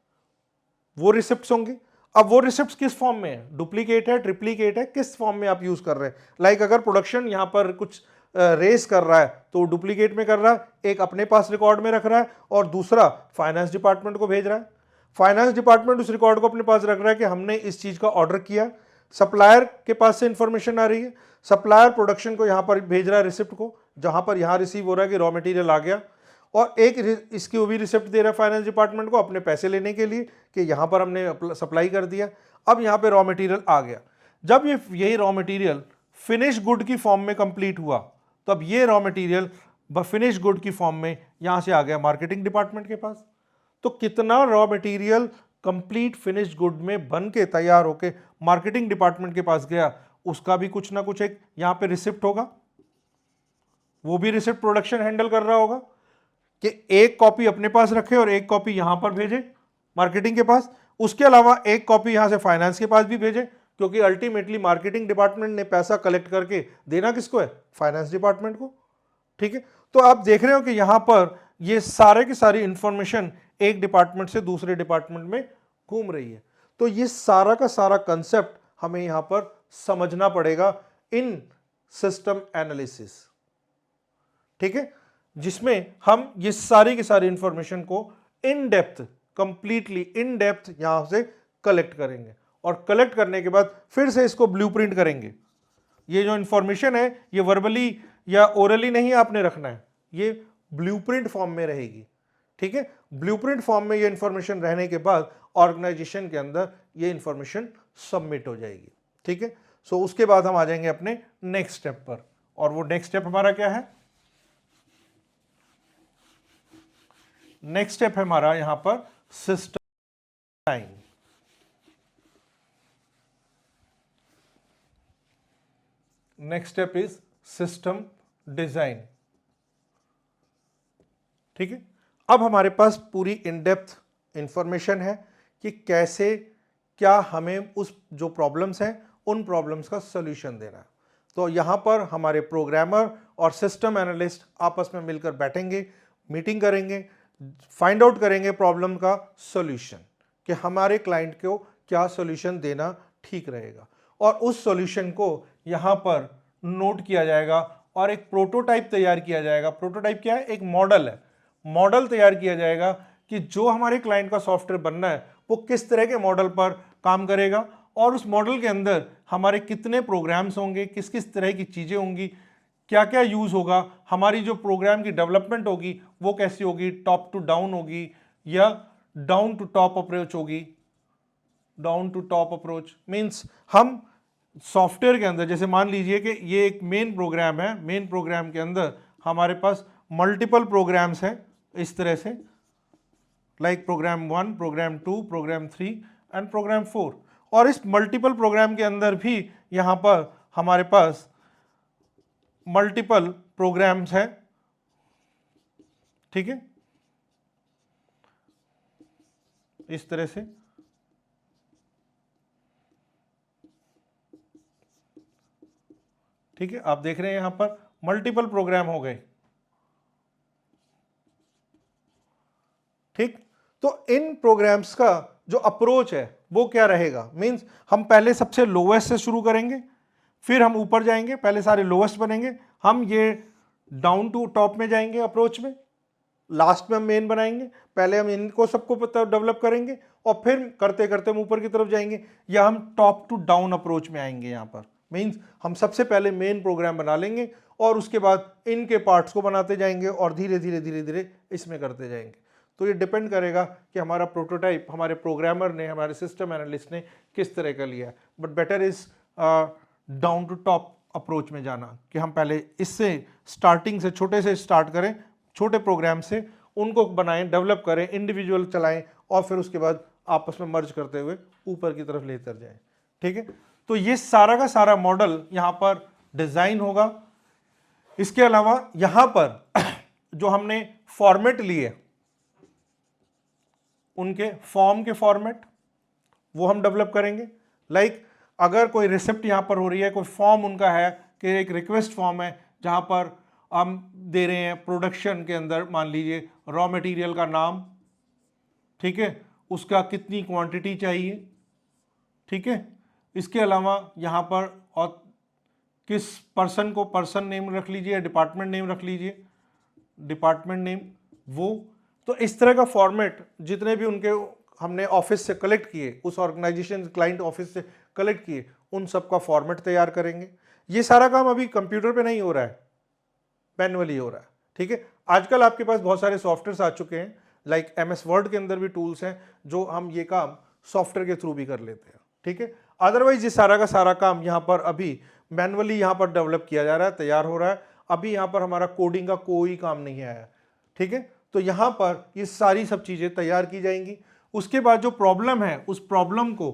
वो रिसिप्ट्स होंगी। अब वो रिसिप्ट्स किस फॉर्म में है? डुप्लीकेट है, ट्रिप्लीकेट है, किस फॉर्म में आप यूज कर रहे हैं? लाइक अगर प्रोडक्शन यहां पर कुछ रेस कर रहा है तो डुप्लीकेट में कर रहा है, एक अपने पास रिकॉर्ड में रख रहा है और दूसरा फाइनेंस डिपार्टमेंट को भेज रहा है। फाइनेंस डिपार्टमेंट उस रिकॉर्ड को अपने पास रख रहा है कि हमने इस चीज का ऑर्डर किया। सप्लायर के पास से इंफॉर्मेशन आ रही है, सप्लायर प्रोडक्शन को यहां पर भेज रहा है रिसिप्ट को, जहां पर यहां रिसीव हो रहा है कि रॉ मटेरियल आ गया, और एक इसकी वो भी रिसिप्ट दे रहा है फाइनेंस डिपार्टमेंट को अपने पैसे लेने के लिए कि यहां पर हमने सप्लाई कर दिया। अब यहां पे रॉ मटेरियल आ गया। जब यही रॉ मटेरियल फिनिश गुड की फॉर्म में कंप्लीट हुआ, तो अब ये रॉ मटेरियल फिनिश गुड की फॉर्म में यहां से आ गया मार्केटिंग डिपार्टमेंट के पास। तो कितना raw material complete finish good में बन के तैयार होके मार्केटिंग डिपार्टमेंट के पास गया, उसका भी कुछ ना कुछ एक यहां पे रिसिप्ट होगा। वो भी रिसिप्ट प्रोडक्शन हैंडल कर रहा होगा कि एक कॉपी अपने पास रखे और एक कॉपी यहां पर भेजे मार्केटिंग के पास। उसके अलावा एक कॉपी यहां से फाइनेंस के पास भी भेजे, क्योंकि अल्टीमेटली मार्केटिंग डिपार्टमेंट ने पैसा कलेक्ट करके देना किसको है? फाइनेंस डिपार्टमेंट को, ठीक है। तो आप देख रहे हो कि यहां पर ये सारे की सारी इंफॉर्मेशन एक डिपार्टमेंट से दूसरे डिपार्टमेंट में घूम रही है। तो ये सारा का सारा कंसेप्ट हमें यहां पर समझना पड़ेगा इन सिस्टम एनालिसिस, ठीक है, जिसमें हम ये सारी की सारी इंफॉर्मेशन को in depth, completely in depth यहां से कलेक्ट करेंगे और कलेक्ट करने के बाद फिर से इसको ब्लूप्रिंट करेंगे। ये जो इंफॉर्मेशन है ये वर्बली या ओरली नहीं आपने रखना है, ये ब्लूप्रिंट फॉर्म में रहेगी, ठीक है। ब्लूप्रिंट फॉर्म में ये इंफॉर्मेशन रहने के बाद ऑर्गेनाइजेशन के अंदर ये इंफॉर्मेशन सबमिट हो जाएगी, ठीक है। सो उसके बाद हम आ जाएंगे अपने नेक्स्ट स्टेप पर, और वो नेक्स्ट स्टेप हमारा क्या है? नेक्स्ट स्टेप है हमारा यहां पर system design. Next step is system design, ठीक है। अब हमारे पास पूरी इन डेप्थ इंफॉर्मेशन है कि कैसे क्या हमें उस जो प्रॉब्लम्स हैं उन प्रॉब्लम्स का सॉल्यूशन देना है। तो यहां पर हमारे प्रोग्रामर और सिस्टम एनालिस्ट आपस में मिलकर बैठेंगे, मीटिंग करेंगे, फाइंड आउट करेंगे प्रॉब्लम का सॉल्यूशन कि हमारे क्लाइंट को क्या सॉल्यूशन देना ठीक रहेगा, और उस सॉल्यूशन को यहां पर नोट किया जाएगा और एक प्रोटोटाइप तैयार किया जाएगा। प्रोटोटाइप क्या है? एक मॉडल है। मॉडल तैयार किया जाएगा कि जो हमारे क्लाइंट का सॉफ्टवेयर बनना है वो किस तरह के मॉडल पर काम करेगा, और उस मॉडल के अंदर हमारे कितने प्रोग्राम्स होंगे, किस किस तरह की चीज़ें होंगी, क्या क्या यूज़ होगा, हमारी जो प्रोग्राम की डेवलपमेंट होगी वो कैसी होगी, टॉप टू डाउन होगी या डाउन टू टॉप अप्रोच होगी। Down to top approach means हम सॉफ्टवेयर के अंदर, जैसे मान लीजिए कि ये एक मेन प्रोग्राम है, मेन प्रोग्राम के अंदर हमारे पास मल्टीपल प्रोग्राम्स हैं इस तरह से, like program 1, program 2, program 3 and program 4, और इस मल्टीपल प्रोग्राम के अंदर भी यहाँ पर हमारे पास मल्टीपल प्रोग्राम्स हैं, ठीक है, इस तरह से। ठीक है, आप देख रहे हैं यहां पर मल्टीपल प्रोग्राम हो गए, ठीक। तो इन प्रोग्राम्स का जो अप्रोच है वो क्या रहेगा? मींस हम पहले सबसे लोवेस्ट से शुरू करेंगे, फिर हम ऊपर जाएंगे, पहले सारे लोवेस्ट बनेंगे, हम ये डाउन टू टॉप में जाएंगे अप्रोच में, लास्ट में हम मेन बनाएंगे, पहले हम इनको सबको डेवलप करेंगे और फिर करते करते हम ऊपर की तरफ जाएंगे, या हम टॉप टू डाउन अप्रोच में आएंगे। यहाँ पर मींस हम सबसे पहले मेन प्रोग्राम बना लेंगे और उसके बाद इनके पार्ट्स को बनाते जाएंगे और धीरे धीरे धीरे धीरे इसमें करते जाएंगे। तो ये डिपेंड करेगा कि हमारा प्रोटोटाइप हमारे प्रोग्रामर ने, हमारे सिस्टम एनालिस्ट ने किस तरह का लिया है। But better is down to top approach में जाना, कि हम पहले इससे स्टार्टिंग से छोटे से स्टार्ट करें, छोटे प्रोग्राम से उनको बनाएं, डेवलप करें, इंडिविजुअल चलाएं, और फिर उसके बाद आपस में मर्ज करते हुए ऊपर की तरफ लेकर जाएं, ठीक है। तो ये सारा का सारा मॉडल यहाँ पर डिज़ाइन होगा। इसके अलावा यहाँ पर जो हमने फॉर्मेट लिए, उनके फॉर्म के फॉर्मेट वो हम डेवलप करेंगे। लाइक अगर कोई रिसिप्ट यहाँ पर हो रही है, कोई फॉर्म उनका है कि एक रिक्वेस्ट फॉर्म है जहाँ पर हम दे रहे हैं प्रोडक्शन के अंदर, मान लीजिए रॉ मटेरियल का नाम, ठीक है, उसका कितनी क्वांटिटी चाहिए, ठीक है। इसके अलावा यहाँ पर और किस पर्सन को पर्सन नेम रख लीजिए, डिपार्टमेंट नेम रख लीजिए, डिपार्टमेंट नेम वो। तो इस तरह का फॉर्मेट जितने भी उनके हमने ऑफिस से कलेक्ट किए, उस ऑर्गेनाइजेशन क्लाइंट ऑफिस से कलेक्ट किए, उन सब का फॉर्मेट तैयार करेंगे। ये सारा काम अभी कंप्यूटर पे नहीं हो रहा है, मैनुअली हो रहा है, ठीक है। आजकल आपके पास बहुत सारे सॉफ्टवेयर आ चुके हैं, लाइक MS वर्ड के अंदर भी टूल्स हैं जो हम ये काम सॉफ्टवेयर के थ्रू भी कर लेते हैं, ठीक है। अदरवाइज ये सारा का सारा काम यहाँ पर अभी मैनुअली यहाँ पर डेवलप किया जा रहा है, तैयार हो रहा है। अभी यहाँ पर हमारा कोडिंग का कोई काम नहीं आया, ठीक है। तो यहाँ पर ये सारी सब चीज़ें तैयार की जाएंगी। उसके बाद जो प्रॉब्लम है, उस प्रॉब्लम को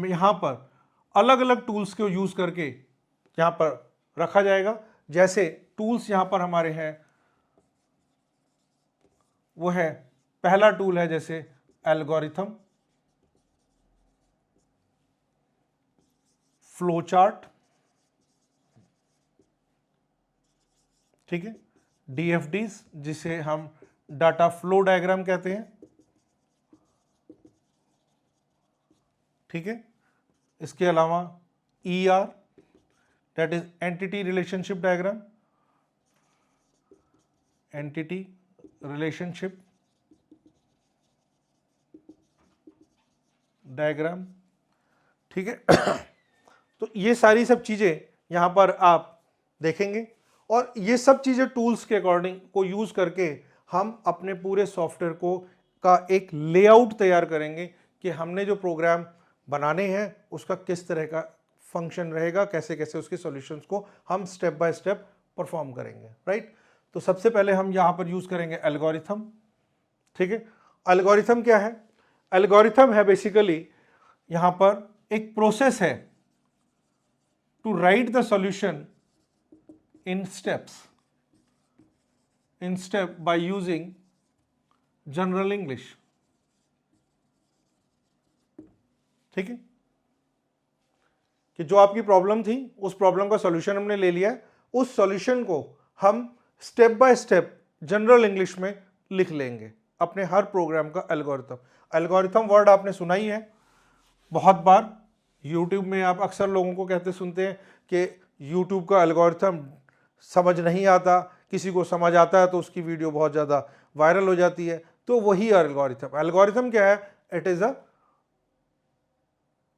यहाँ पर अलग अलग टूल्स को यूज़ करके यहाँ पर रखा जाएगा। जैसे टूल्स यहाँ पर हमारे हैं, वो है, पहला टूल है जैसे एल्गोरिथम, फ्लो चार्ट, ठीक है, DFDs जिसे हम डाटा फ्लो डायग्राम कहते हैं, ठीक है। इसके अलावा ER that is entity relationship diagram, entity relationship diagram, ठीक है। तो ये सारी सब चीज़ें यहाँ पर आप देखेंगे, और ये सब चीज़ें टूल्स के अकॉर्डिंग को यूज़ करके हम अपने पूरे सॉफ्टवेयर को का एक लेआउट तैयार करेंगे कि हमने जो प्रोग्राम बनाने हैं उसका किस तरह का फंक्शन रहेगा, कैसे कैसे उसके सॉल्यूशंस को हम स्टेप बाय स्टेप परफॉर्म करेंगे, राइट। तो सबसे पहले हम यहाँ पर यूज करेंगे एल्गोरिथम, ठीक है। एल्गोरिथम क्या है? एल्गोरिथम है बेसिकली यहाँ पर एक प्रोसेस है to write the solution in step by using general English, ठीक है। कि जो आपकी प्रॉब्लम थी उस प्रॉब्लम का सॉल्यूशन हमने ले लिया है, उस सॉल्यूशन को हम step by step general English में लिख लेंगे अपने हर प्रोग्राम का एल्गोरिथम। एल्गोरिथम वर्ड आपने सुना ही है बहुत बार, यूट्यूब में आप अक्सर लोगों को कहते सुनते हैं कि यूट्यूब का एल्गोरिथम समझ नहीं आता, किसी को समझ आता है तो उसकी वीडियो बहुत ज़्यादा वायरल हो जाती है। तो वही एल्गोरिथम। एल्गोरिथम क्या है? It is a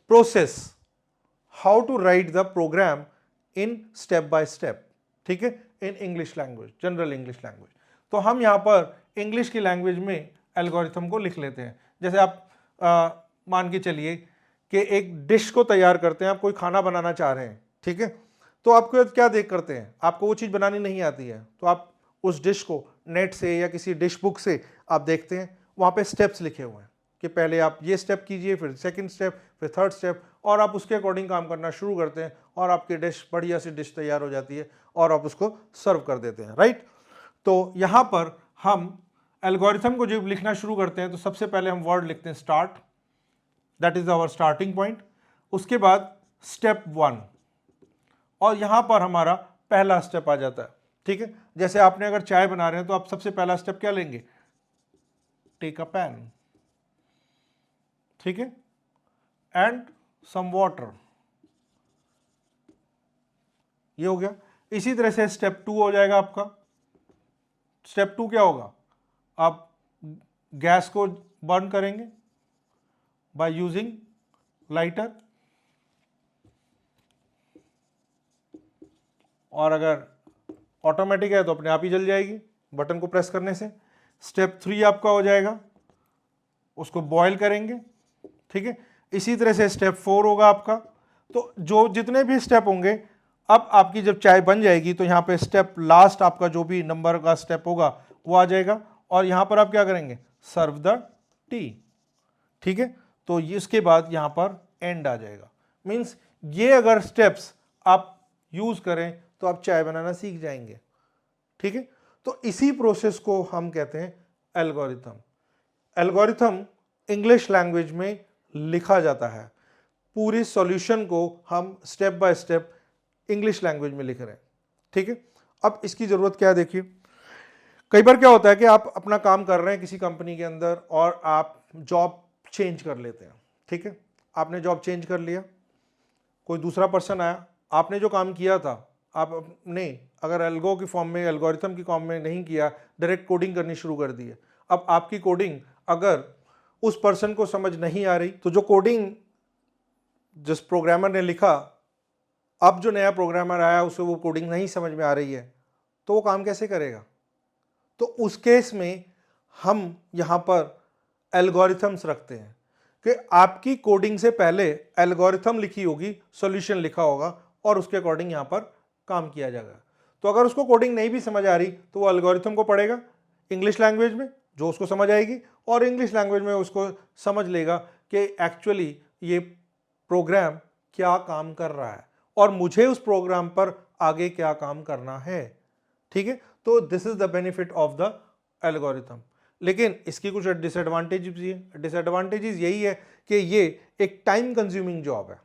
process how to write the program in step by step, ठीक है, in English language, general English language. तो हम यहाँ पर इंग्लिश की लैंग्वेज में एल्गोरिथम को लिख लेते हैं। जैसे आप मान के चलिए कि एक डिश को तैयार करते हैं, आप कोई खाना बनाना चाह रहे हैं, ठीक है। तो आपको क्या देख करते हैं, आपको वो चीज़ बनानी नहीं आती है, तो आप उस डिश को नेट से या किसी डिश बुक से आप देखते हैं, वहाँ पे स्टेप्स लिखे हुए हैं कि पहले आप ये स्टेप कीजिए, फिर सेकंड स्टेप, फिर थर्ड स्टेप, और आप उसके अकॉर्डिंग काम करना शुरू करते हैं और आपकी डिश बढ़िया सी डिश तैयार हो जाती है और आप उसको सर्व कर देते हैं, राइट। तो यहाँ पर हम एल्गोरिथम को जब लिखना शुरू करते हैं तो सबसे पहले हम वर्ड लिखते हैं start, that is our starting point. उसके बाद स्टेप 1, और यहाँ पर हमारा पहला स्टेप आ जाता है, ठीक है। जैसे आपने अगर चाय बना रहे हैं तो आप सबसे पहला स्टेप क्या लेंगे? टेक अ पैन, ठीक है, एंड सम वाटर, ये हो गया। इसी तरह से स्टेप 2 हो जाएगा आपका। स्टेप 2 क्या होगा? आप गैस को बर्न करेंगे बाय यूजिंग लाइटर, और अगर ऑटोमेटिक है तो अपने आप ही जल जाएगी बटन को प्रेस करने से। स्टेप 3 आपका हो जाएगा, उसको बॉयल करेंगे, ठीक है। इसी तरह से स्टेप 4 होगा आपका। तो जो जितने भी स्टेप होंगे, अब आपकी जब चाय बन जाएगी तो यहाँ पे स्टेप लास्ट आपका जो भी नंबर का स्टेप होगा वो आ जाएगा, और यहाँ पर आप क्या करेंगे? सर्व द टी, ठीक है। तो इसके बाद यहाँ पर एंड आ जाएगा। मीन्स ये अगर स्टेप्स आप यूज करें तो आप चाय बनाना सीख जाएंगे, ठीक है। तो इसी प्रोसेस को हम कहते हैं एल्गोरिथम। एल्गोरिथम इंग्लिश लैंग्वेज में लिखा जाता है, पूरी सॉल्यूशन को हम step by step English language में लिख रहे हैं, ठीक है। अब इसकी ज़रूरत क्या है? देखिए, कई बार क्या होता है कि आप अपना काम कर रहे हैं किसी कंपनी के अंदर और आप जॉब चेंज कर लेते हैं, ठीक है। आपने जॉब चेंज कर लिया, कोई दूसरा पर्सन आया, आपने जो काम किया था आपने अगर एल्गो की फॉर्म में, एल्गोरिथम की फॉर्म में नहीं किया, डायरेक्ट कोडिंग करनी शुरू कर दी है। अब आपकी कोडिंग अगर उस पर्सन को समझ नहीं आ रही, तो जो कोडिंग जिस प्रोग्रामर ने लिखा, अब जो नया प्रोग्रामर आया उसे वो कोडिंग नहीं समझ में आ रही है, तो वो काम कैसे करेगा? तो उस केस में हम यहाँ पर एल्गोरिथम्स रखते हैं कि आपकी कोडिंग से पहले एल्गोरिथम लिखी होगी, सॉल्यूशन लिखा होगा, और उसके अकॉर्डिंग यहाँ पर काम किया जाएगा। तो अगर उसको कोडिंग नहीं भी समझ आ रही तो वो एल्गोरिथम को पढ़ेगा इंग्लिश लैंग्वेज में, जो उसको समझ आएगी, और इंग्लिश लैंग्वेज में उसको समझ लेगा कि एक्चुअली ये प्रोग्राम क्या काम कर रहा है और मुझे उस प्रोग्राम पर आगे क्या काम करना है, ठीक है। तो this is the benefit of the algorithm. लेकिन इसकी कुछ डिसएडवांटेजेस भी है। डिसएडवांटेजेस यही है कि ये एक टाइम कंज्यूमिंग जॉब है,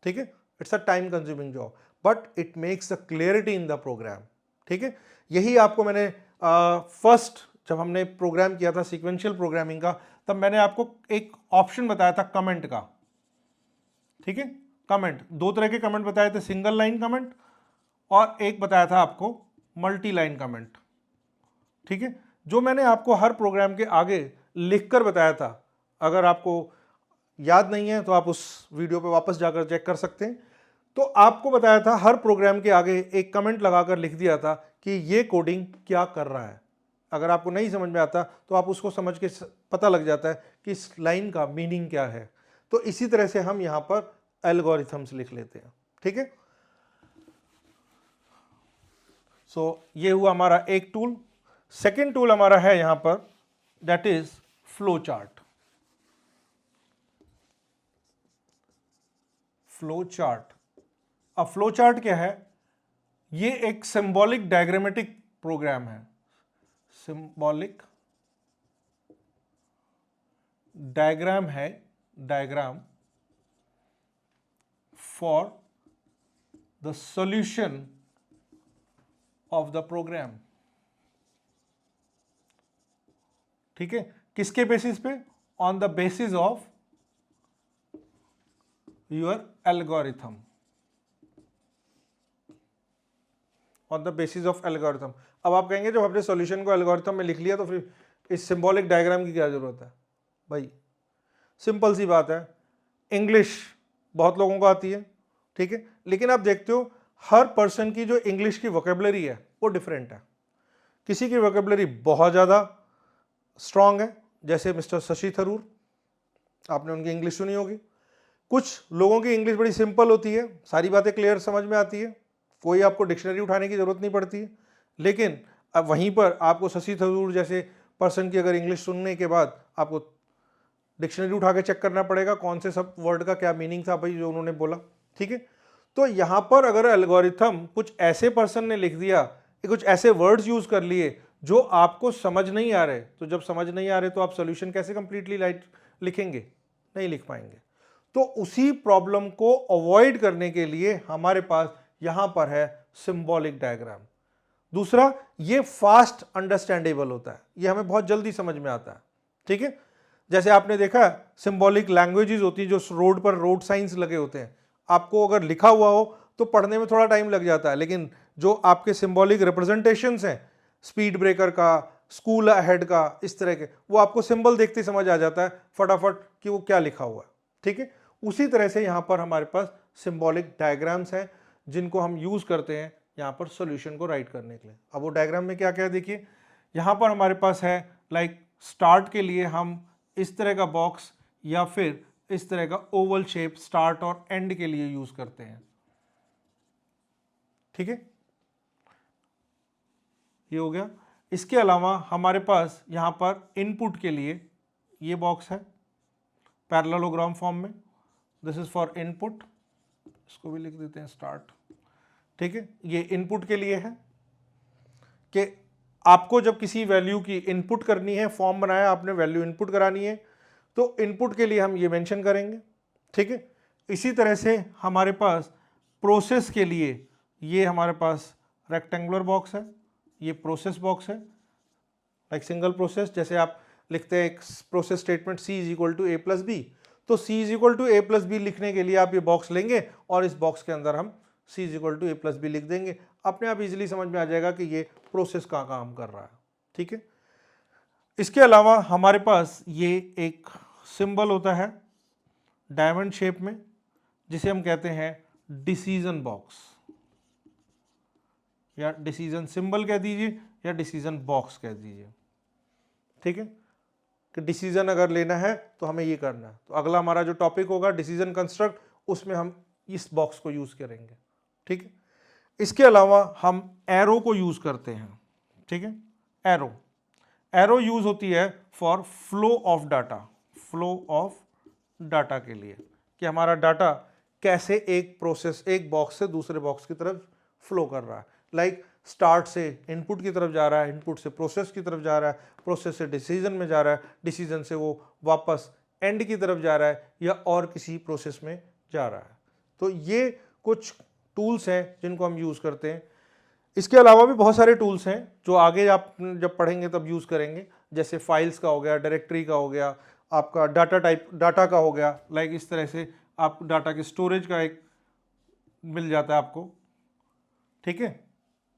ठीक है। It's a time consuming job, but it makes a clarity in the program, ठीक है। यही आपको मैंने फर्स्ट जब हमने प्रोग्राम किया था सीक्वेंशियल प्रोग्रामिंग का, तब मैंने आपको एक ऑप्शन बताया था कमेंट का, ठीक है। कमेंट, दो तरह के कमेंट बताए थे, सिंगल लाइन कमेंट और एक बताया था आपको मल्टी लाइन कमेंट, ठीक है। जो मैंने आपको हर प्रोग्राम के आगे लिखकर बताया था, अगर आपको याद नहीं है तो आप उस वीडियो पे वापस जाकर चेक कर सकते हैं। तो आपको बताया था हर प्रोग्राम के आगे एक कमेंट लगाकर लिख दिया था कि ये कोडिंग क्या कर रहा है, अगर आपको नहीं समझ में आता तो आप उसको समझ के पता लग जाता है कि इस लाइन का मीनिंग क्या है। तो इसी तरह से हम यहाँ पर एल्गोरिथम्स लिख लेते हैं, ठीक है। सो ये हुआ हमारा एक टूल। सेकेंड टूल हमारा है यहाँ पर, that is flow chart. Flow chart, अब फ्लो चार्ट क्या है? ये एक सिंबॉलिक डायग्रामेटिक प्रोग्राम है, सिंबॉलिक डायग्राम है, diagram for the solution of the program, ठीक है। किसके बेसिस पे? On the basis of your algorithm, on the basis of algorithm. अब आप कहेंगे जब हमने सॉल्यूशन को एल्गोरिथम में लिख लिया तो फिर इस सिंबॉलिक डायग्राम की क्या जरूरत है? भाई सिंपल सी बात है, इंग्लिश बहुत लोगों को आती है, ठीक है, लेकिन आप देखते हो हर पर्सन की जो इंग्लिश की वोकेबलरी है वो डिफरेंट है। किसी की वोकेबलरी बहुत ज़्यादा स्ट्रांग है, जैसे मिस्टर शशि थरूर, आपने उनकी इंग्लिश सुनी होगी। कुछ लोगों की इंग्लिश बड़ी सिंपल होती है, सारी बातें क्लियर समझ में आती है, कोई आपको डिक्शनरी उठाने की ज़रूरत नहीं पड़ती है। लेकिन अब वहीं पर आपको शशि थरूर जैसे पर्सन की अगर इंग्लिश सुनने के बाद आपको डिक्शनरी उठा के चेक करना पड़ेगा कौन से सब वर्ड का क्या मीनिंग था भाई जो उन्होंने बोला, ठीक है। तो यहाँ पर अगर एल्गोरिथम कुछ ऐसे पर्सन ने लिख दिया कि कुछ ऐसे वर्ड्स यूज कर लिए जो आपको समझ नहीं आ रहे, तो जब समझ नहीं आ रहे तो आप सोल्यूशन कैसे कंप्लीटली लिखेंगे? नहीं लिख पाएंगे। तो उसी प्रॉब्लम को अवॉइड करने के लिए हमारे पास यहां पर है सिंबॉलिक डायग्राम। दूसरा, ये फास्ट अंडरस्टैंडेबल होता है, ये हमें बहुत जल्दी समझ में आता है, ठीक है। जैसे आपने देखा सिंबॉलिक लैंग्वेजेस होती है जो रोड पर रोड साइंस लगे होते हैं, आपको अगर लिखा हुआ हो तो पढ़ने में थोड़ा टाइम लग जाता है, लेकिन जो आपके सिंबॉलिक रिप्रेजेंटेशंस हैं स्पीड ब्रेकर का, स्कूल अहेड का, इस तरह के, वो आपको सिंबल देखते समझ आ जाता है फटाफट कि वो क्या लिखा हुआ है, ठीक है। उसी तरह से यहाँ पर हमारे पास सिंबॉलिक डायग्राम्स हैं जिनको हम यूज करते हैं यहाँ पर सॉल्यूशन को राइट करने के लिए। अब वो डायग्राम में क्या क्या है देखिए, यहाँ पर हमारे पास है लाइक स्टार्ट के लिए हम इस तरह का बॉक्स या फिर इस तरह का ओवल शेप स्टार्ट और एंड के लिए यूज करते हैं, ठीक है, ये हो गया। इसके अलावा हमारे पास यहाँ पर इनपुट के लिए ये बॉक्स है पैरेललोग्राम फॉर्म में, दिस इज फॉर इनपुट, इसको भी लिख देते हैं स्टार्ट, ठीक है। ये इनपुट के लिए है कि आपको जब किसी वैल्यू की इनपुट करनी है, फॉर्म बनाया आपने, वैल्यू इनपुट करानी है, तो इनपुट के लिए हम ये मेंशन करेंगे, ठीक है। इसी तरह से हमारे पास प्रोसेस के लिए ये हमारे पास रेक्टेंगुलर बॉक्स है, ये प्रोसेस बॉक्स है, लाइक सिंगल प्रोसेस। जैसे आप लिखते हैं एक process statement C is equal to A+B, तो C is equal to A+B लिखने के लिए आप ये बॉक्स लेंगे और इस बॉक्स के अंदर हम C is equal to A+B लिख देंगे, अपने आप इजीली समझ में आ जाएगा कि ये प्रोसेस का काम कर रहा है, ठीक है। इसके अलावा हमारे पास ये एक सिंबल होता है डायमंड शेप में जिसे हम कहते हैं डिसीजन बॉक्स, या डिसीजन सिंबल कह दीजिए या डिसीजन बॉक्स कह दीजिए, ठीक है। कि डिसीजन अगर लेना है तो हमें ये करना है, तो अगला हमारा जो टॉपिक होगा डिसीजन कंस्ट्रक्ट, उसमें हम इस बॉक्स को यूज करेंगे, ठीक है। इसके अलावा हम एरो को यूज करते हैं, ठीक है। एरो यूज होती है for flow of data, flow of data के लिए, कि हमारा डाटा कैसे एक प्रोसेस, एक बॉक्स से दूसरे बॉक्स की तरफ फ्लो कर रहा है, लाइक स्टार्ट से इनपुट की तरफ जा रहा है, इनपुट से प्रोसेस की तरफ जा रहा है, प्रोसेस से डिसीजन में जा रहा है, डिसीजन से वो वापस एंड की तरफ जा रहा है या और किसी प्रोसेस में जा रहा है। तो ये कुछ टूल्स हैं जिनको हम यूज़ करते हैं। इसके अलावा भी बहुत सारे टूल्स हैं जो आगे आप जब पढ़ेंगे तब यूज़ करेंगे, जैसे फाइल्स का हो गया, डायरेक्टरी का हो गया, आपका डाटा टाइप डाटा का हो गया, लाइक इस तरह से आप डाटा के स्टोरेज का एक मिल जाता है आपको, ठीक है,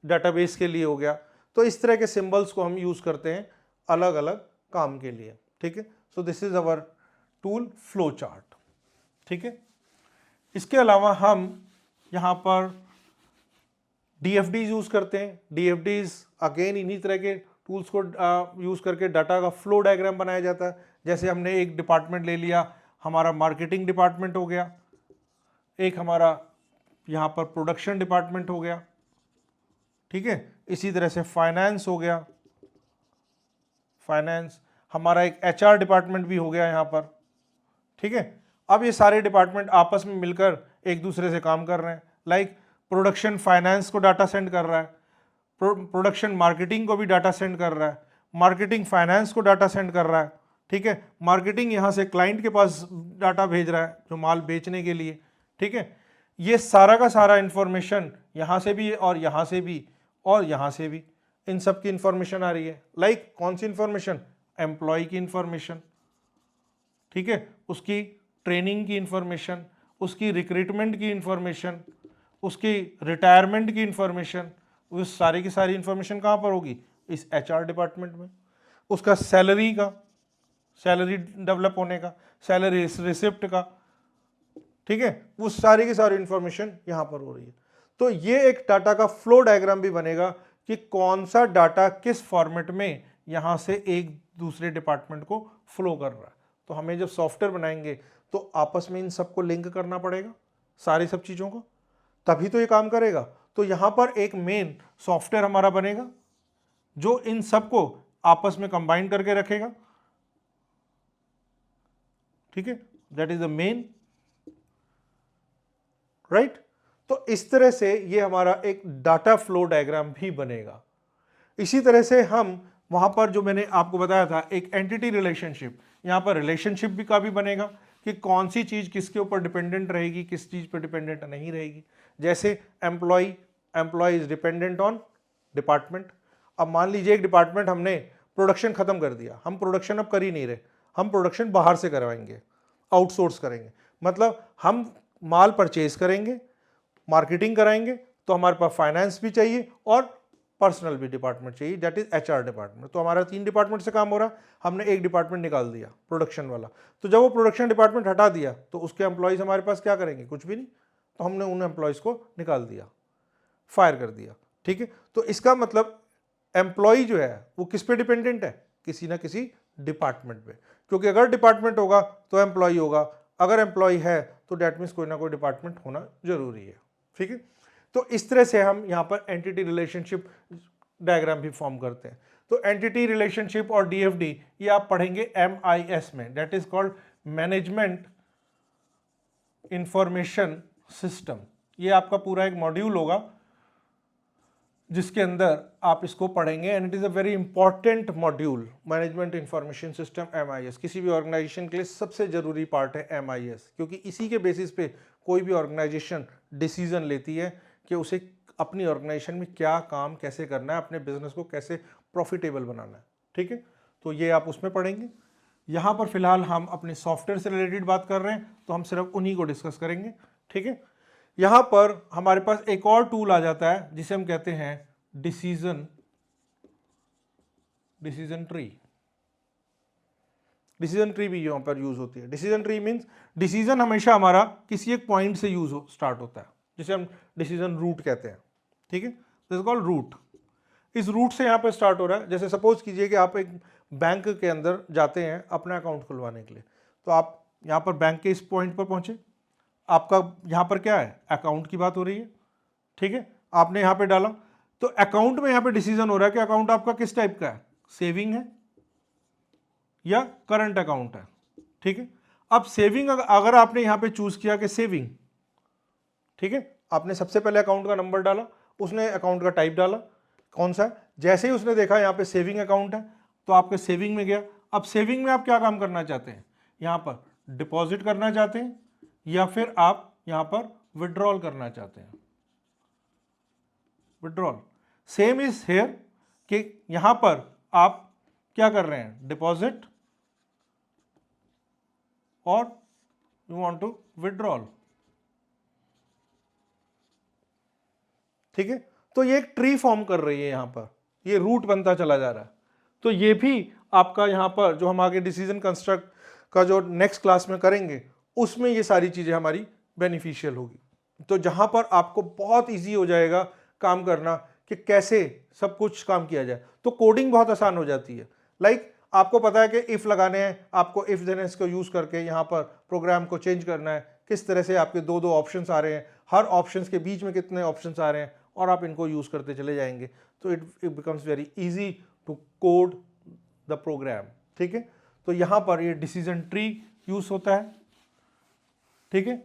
डाटाबेस के लिए हो गया। तो इस तरह के सिंबल्स को हम यूज़ करते हैं अलग अलग काम के लिए, ठीक है। So this is our tool flow chart, ठीक है। इसके अलावा हम यहाँ पर DFDs यूज़ करते हैं। DFDs अगेन इन्हीं तरह के टूल्स को यूज़ करके डाटा का फ्लो डायग्राम बनाया जाता है। जैसे हमने एक डिपार्टमेंट ले लिया, हमारा मार्केटिंग डिपार्टमेंट हो गया, एक हमारा यहाँ पर प्रोडक्शन डिपार्टमेंट हो गया, ठीक है। इसी तरह से फाइनेंस हो गया, फाइनेंस हमारा एक एचआर डिपार्टमेंट भी हो गया यहाँ पर, ठीक है। अब ये सारे डिपार्टमेंट आपस में मिलकर एक दूसरे से काम कर रहे हैं। लाइक प्रोडक्शन फाइनेंस को डाटा सेंड कर रहा है, प्रोडक्शन मार्केटिंग को भी डाटा सेंड कर रहा है, मार्केटिंग फाइनेंस को डाटा सेंड कर रहा है, ठीक है। मार्केटिंग यहाँ से क्लाइंट के पास डाटा भेज रहा है जो माल बेचने के लिए, ठीक है। ये सारा का सारा इंफॉर्मेशन यहाँ से भी और यहाँ से भी और यहाँ से भी, इन सब की इंफॉर्मेशन आ रही है। लाइक कौन सी इंफॉर्मेशन? एम्प्लॉय की इंफॉर्मेशन, ठीक है, उसकी ट्रेनिंग की इंफॉर्मेशन, उसकी रिक्रूटमेंट की इंफॉर्मेशन, उसकी रिटायरमेंट की इंफॉर्मेशन, उस सारी की सारी इंफॉर्मेशन कहाँ पर होगी? इस एचआर डिपार्टमेंट में। उसका सैलरी का, सैलरी डेवलप होने का, सैलरी रिसिप्ट का, ठीक है, वो सारी की सारी इंफॉर्मेशन यहाँ पर हो रही है। तो ये एक डाटा का फ्लो डायग्राम भी बनेगा कि कौन सा डाटा किस फॉर्मेट में यहाँ से एक दूसरे डिपार्टमेंट को फ्लो कर रहा है। तो हमें जब सॉफ्टवेयर बनाएंगे तो आपस में इन सबको लिंक करना पड़ेगा, सारी सब चीज़ों को, तभी तो ये काम करेगा। तो यहाँ पर एक मेन सॉफ्टवेयर हमारा बनेगा जो इन सबको आपस में कंबाइन करके रखेगा, ठीक है, that is the main, right. तो इस तरह से ये हमारा एक डाटा फ्लो डायग्राम भी बनेगा। इसी तरह से हम वहां पर जो मैंने आपको बताया था एक एंटिटी रिलेशनशिप, यहाँ पर रिलेशनशिप भी का भी बनेगा कि कौन सी चीज़ किसके ऊपर डिपेंडेंट रहेगी, किस चीज़ पर डिपेंडेंट नहीं रहेगी। जैसे employ is dependent on department. अब मान लीजिए एक डिपार्टमेंट हमने प्रोडक्शन खत्म कर दिया, हम प्रोडक्शन अब कर ही नहीं रहे, हम प्रोडक्शन बाहर से करवाएंगे, आउटसोर्स करेंगे, मतलब हम माल परचेज करेंगे, मार्केटिंग कराएंगे, तो हमारे पास फाइनेंस भी चाहिए और पर्सनल भी डिपार्टमेंट चाहिए, दैट इज एचआर डिपार्टमेंट। तो हमारा 3 डिपार्टमेंट से काम हो रहा है, हमने एक डिपार्टमेंट निकाल दिया प्रोडक्शन वाला। तो जब वो प्रोडक्शन डिपार्टमेंट हटा दिया तो उसके एम्प्लॉयज़ हमारे पास क्या करेंगे? कुछ भी नहीं। तो हमने उन एम्प्लॉयज़ को निकाल दिया, फायर कर दिया, ठीक है। तो इसका मतलब एम्प्लॉय जो है वो किस पे डिपेंडेंट है? किसी ना किसी डिपार्टमेंट पे, क्योंकि अगर डिपार्टमेंट होगा तो एम्प्लॉय होगा, अगर एम्प्लॉय है तो डेट मीन्स कोई ना कोई डिपार्टमेंट होना जरूरी है, ठीक है। तो इस तरह से हम यहाँ पर एंटिटी रिलेशनशिप डायग्राम भी फॉर्म करते हैं। तो एंटिटी रिलेशनशिप और डीएफडी ये आप पढ़ेंगे MIS में, that is called management information system. ये आपका पूरा एक मॉड्यूल होगा जिसके अंदर आप इसको पढ़ेंगे, and it is a very important module. Management information system MIS किसी भी ऑर्गेनाइजेशन के लिए सबसे ज़रूरी पार्ट है MIS, क्योंकि इसी के बेसिस पे कोई भी ऑर्गेनाइजेशन डिसीजन लेती है कि उसे अपनी ऑर्गेनाइजेशन में क्या काम कैसे करना है, अपने बिजनेस को कैसे प्रॉफिटेबल बनाना है, ठीक है। तो ये आप उसमें पढ़ेंगे। यहाँ पर फिलहाल हम अपने सॉफ्टवेयर से रिलेटेड बात कर रहे हैं तो हम सिर्फ उन्हीं को डिस्कस करेंगे, ठीक है। यहाँ पर हमारे पास एक और टूल आ जाता है जिसे हम कहते हैं डिसीजन ट्री। डिसीजन ट्री भी यहाँ पर यूज होती है। डिसीजन ट्री मीन्स डिसीजन हमेशा हमारा किसी एक पॉइंट से स्टार्ट होता है, जिसे हम डिसीजन रूट कहते हैं, ठीक है। This is called root. इस रूट से यहाँ पर स्टार्ट हो रहा है। जैसे सपोज कीजिए कि आप एक बैंक के अंदर जाते हैं अपना अकाउंट खुलवाने के लिए, तो आप यहाँ पर बैंक के इस पॉइंट पर पहुंचे, आपका यहाँ पर क्या है? अकाउंट की बात हो रही है, ठीक है। आपने यहाँ पे डाला तो अकाउंट में यहाँ पे डिसीजन हो रहा है कि अकाउंट आपका किस टाइप का है, सेविंग है या करंट अकाउंट है, ठीक है। अब सेविंग अगर आपने यहाँ पे चूज किया कि सेविंग, ठीक है, आपने सबसे पहले अकाउंट का नंबर डाला, उसने अकाउंट का टाइप डाला कौन सा है, जैसे ही उसने देखा यहाँ पे सेविंग अकाउंट है तो आपके सेविंग में गया। अब सेविंग में आप क्या काम करना चाहते हैं? यहाँ पर डिपॉजिट करना चाहते हैं या फिर आप यहाँ पर विड्रॉल करना चाहते हैं? विड्रॉल। सेम इज हेयर कि यहां पर आप क्या कर रहे हैं? डिपॉजिट और यू वांट टू विड्रॉल, ठीक है। तो ये एक ट्री फॉर्म कर रही है, यहां पर ये रूट बनता चला जा रहा है। तो ये भी आपका यहां पर जो हम आगे डिसीजन कंस्ट्रक्ट का जो नेक्स्ट क्लास में करेंगे उसमें ये सारी चीजें हमारी बेनिफिशियल होगी। तो जहां पर आपको बहुत इजी हो जाएगा काम करना कि कैसे सब कुछ काम किया जाए, तो कोडिंग बहुत आसान हो जाती है। लाइक आपको पता है कि इफ़ लगाने हैं, आपको इफ़ देन इसको यूज़ करके यहाँ पर प्रोग्राम को चेंज करना है, किस तरह से आपके दो ऑप्शंस आ रहे हैं, हर ऑप्शंस के बीच में कितने ऑप्शंस आ रहे हैं, और आप इनको यूज़ करते चले जाएंगे, तो it becomes very easy to code the program. ठीक है, तो यहाँ पर ये डिसीजन ट्री यूज़ होता है। ठीक है,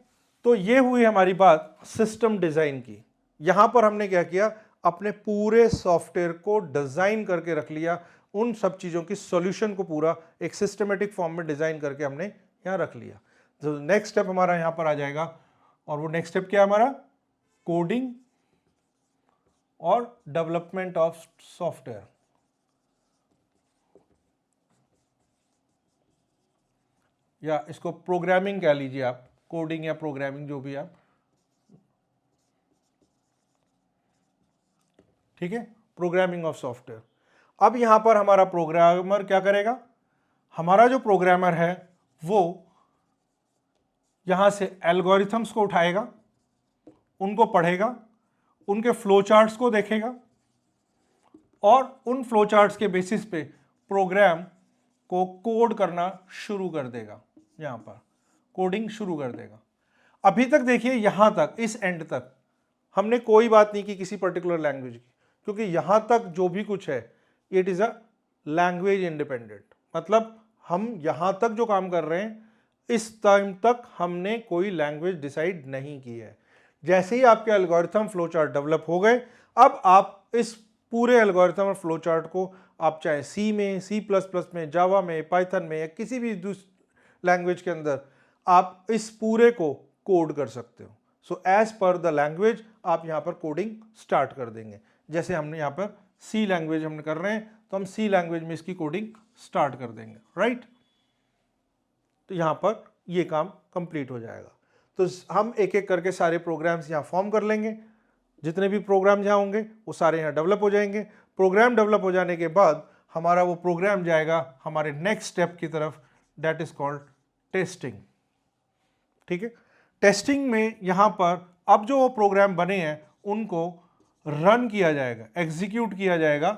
तो ये हुई हमारी बात सिस्टम डिज़ाइन की। यहाँ पर हमने क्या किया, अपने पूरे सॉफ्टवेयर को डिज़ाइन करके रख लिया, उन सब चीज़ों की सॉल्यूशन को पूरा एक सिस्टमेटिक फॉर्म में डिज़ाइन करके हमने यहाँ रख लिया। तो नेक्स्ट स्टेप हमारा यहाँ पर आ जाएगा, और वो नेक्स्ट स्टेप क्या है हमारा, कोडिंग और डेवलपमेंट ऑफ सॉफ्टवेयर। या इसको प्रोग्रामिंग कह लीजिए आप, कोडिंग या प्रोग्रामिंग जो भी आप। ठीक है, प्रोग्रामिंग ऑफ सॉफ्टवेयर। अब यहां पर हमारा प्रोग्रामर क्या करेगा, हमारा जो प्रोग्रामर है वो यहां से एल्गोरिथम्स को उठाएगा, उनको पढ़ेगा, उनके फ्लो चार्ट्स को देखेगा, और उन फ्लो चार्ट्स के बेसिस पे प्रोग्राम को कोड करना शुरू कर देगा। यहां पर कोडिंग शुरू कर देगा। अभी तक देखिए, यहां तक इस एंड तक हमने कोई बात नहीं की किसी पर्टिकुलर लैंग्वेज की, क्योंकि यहां तक जो भी कुछ है it is a language independent. मतलब हम यहां तक जो काम कर रहे हैं, इस टाइम तक हमने कोई लैंग्वेज डिसाइड नहीं की है। जैसे ही आपके एल्गोरिथम फ्लो चार्ट डेवलप हो गए, अब आप इस पूरे एल्गोरिथम और फ्लो चार्ट को आप चाहे सी में, C++ में, जावा में, पाइथन में, या किसी भी लैंग्वेज के अंदर आप इस पूरे को कोड कर सकते हो। So as per the language आप यहाँ पर कोडिंग स्टार्ट कर देंगे। जैसे हमने यहाँ पर सी लैंग्वेज हमने कर रहे हैं, तो हम सी लैंग्वेज में इसकी कोडिंग स्टार्ट कर देंगे, राइट। तो यहाँ पर ये काम कंप्लीट हो जाएगा। तो हम एक एक करके सारे प्रोग्राम्स यहाँ फॉर्म कर लेंगे, जितने भी प्रोग्राम यहाँ होंगे वो सारे यहाँ डेवलप हो जाएंगे। प्रोग्राम डेवलप हो जाने के बाद हमारा वो प्रोग्राम जाएगा हमारे नेक्स्ट स्टेप की तरफ, दैट इज कॉल्ड टेस्टिंग। ठीक है, टेस्टिंग में यहाँ पर अब जो प्रोग्राम बने हैं उनको रन किया जाएगा, एग्जीक्यूट किया जाएगा।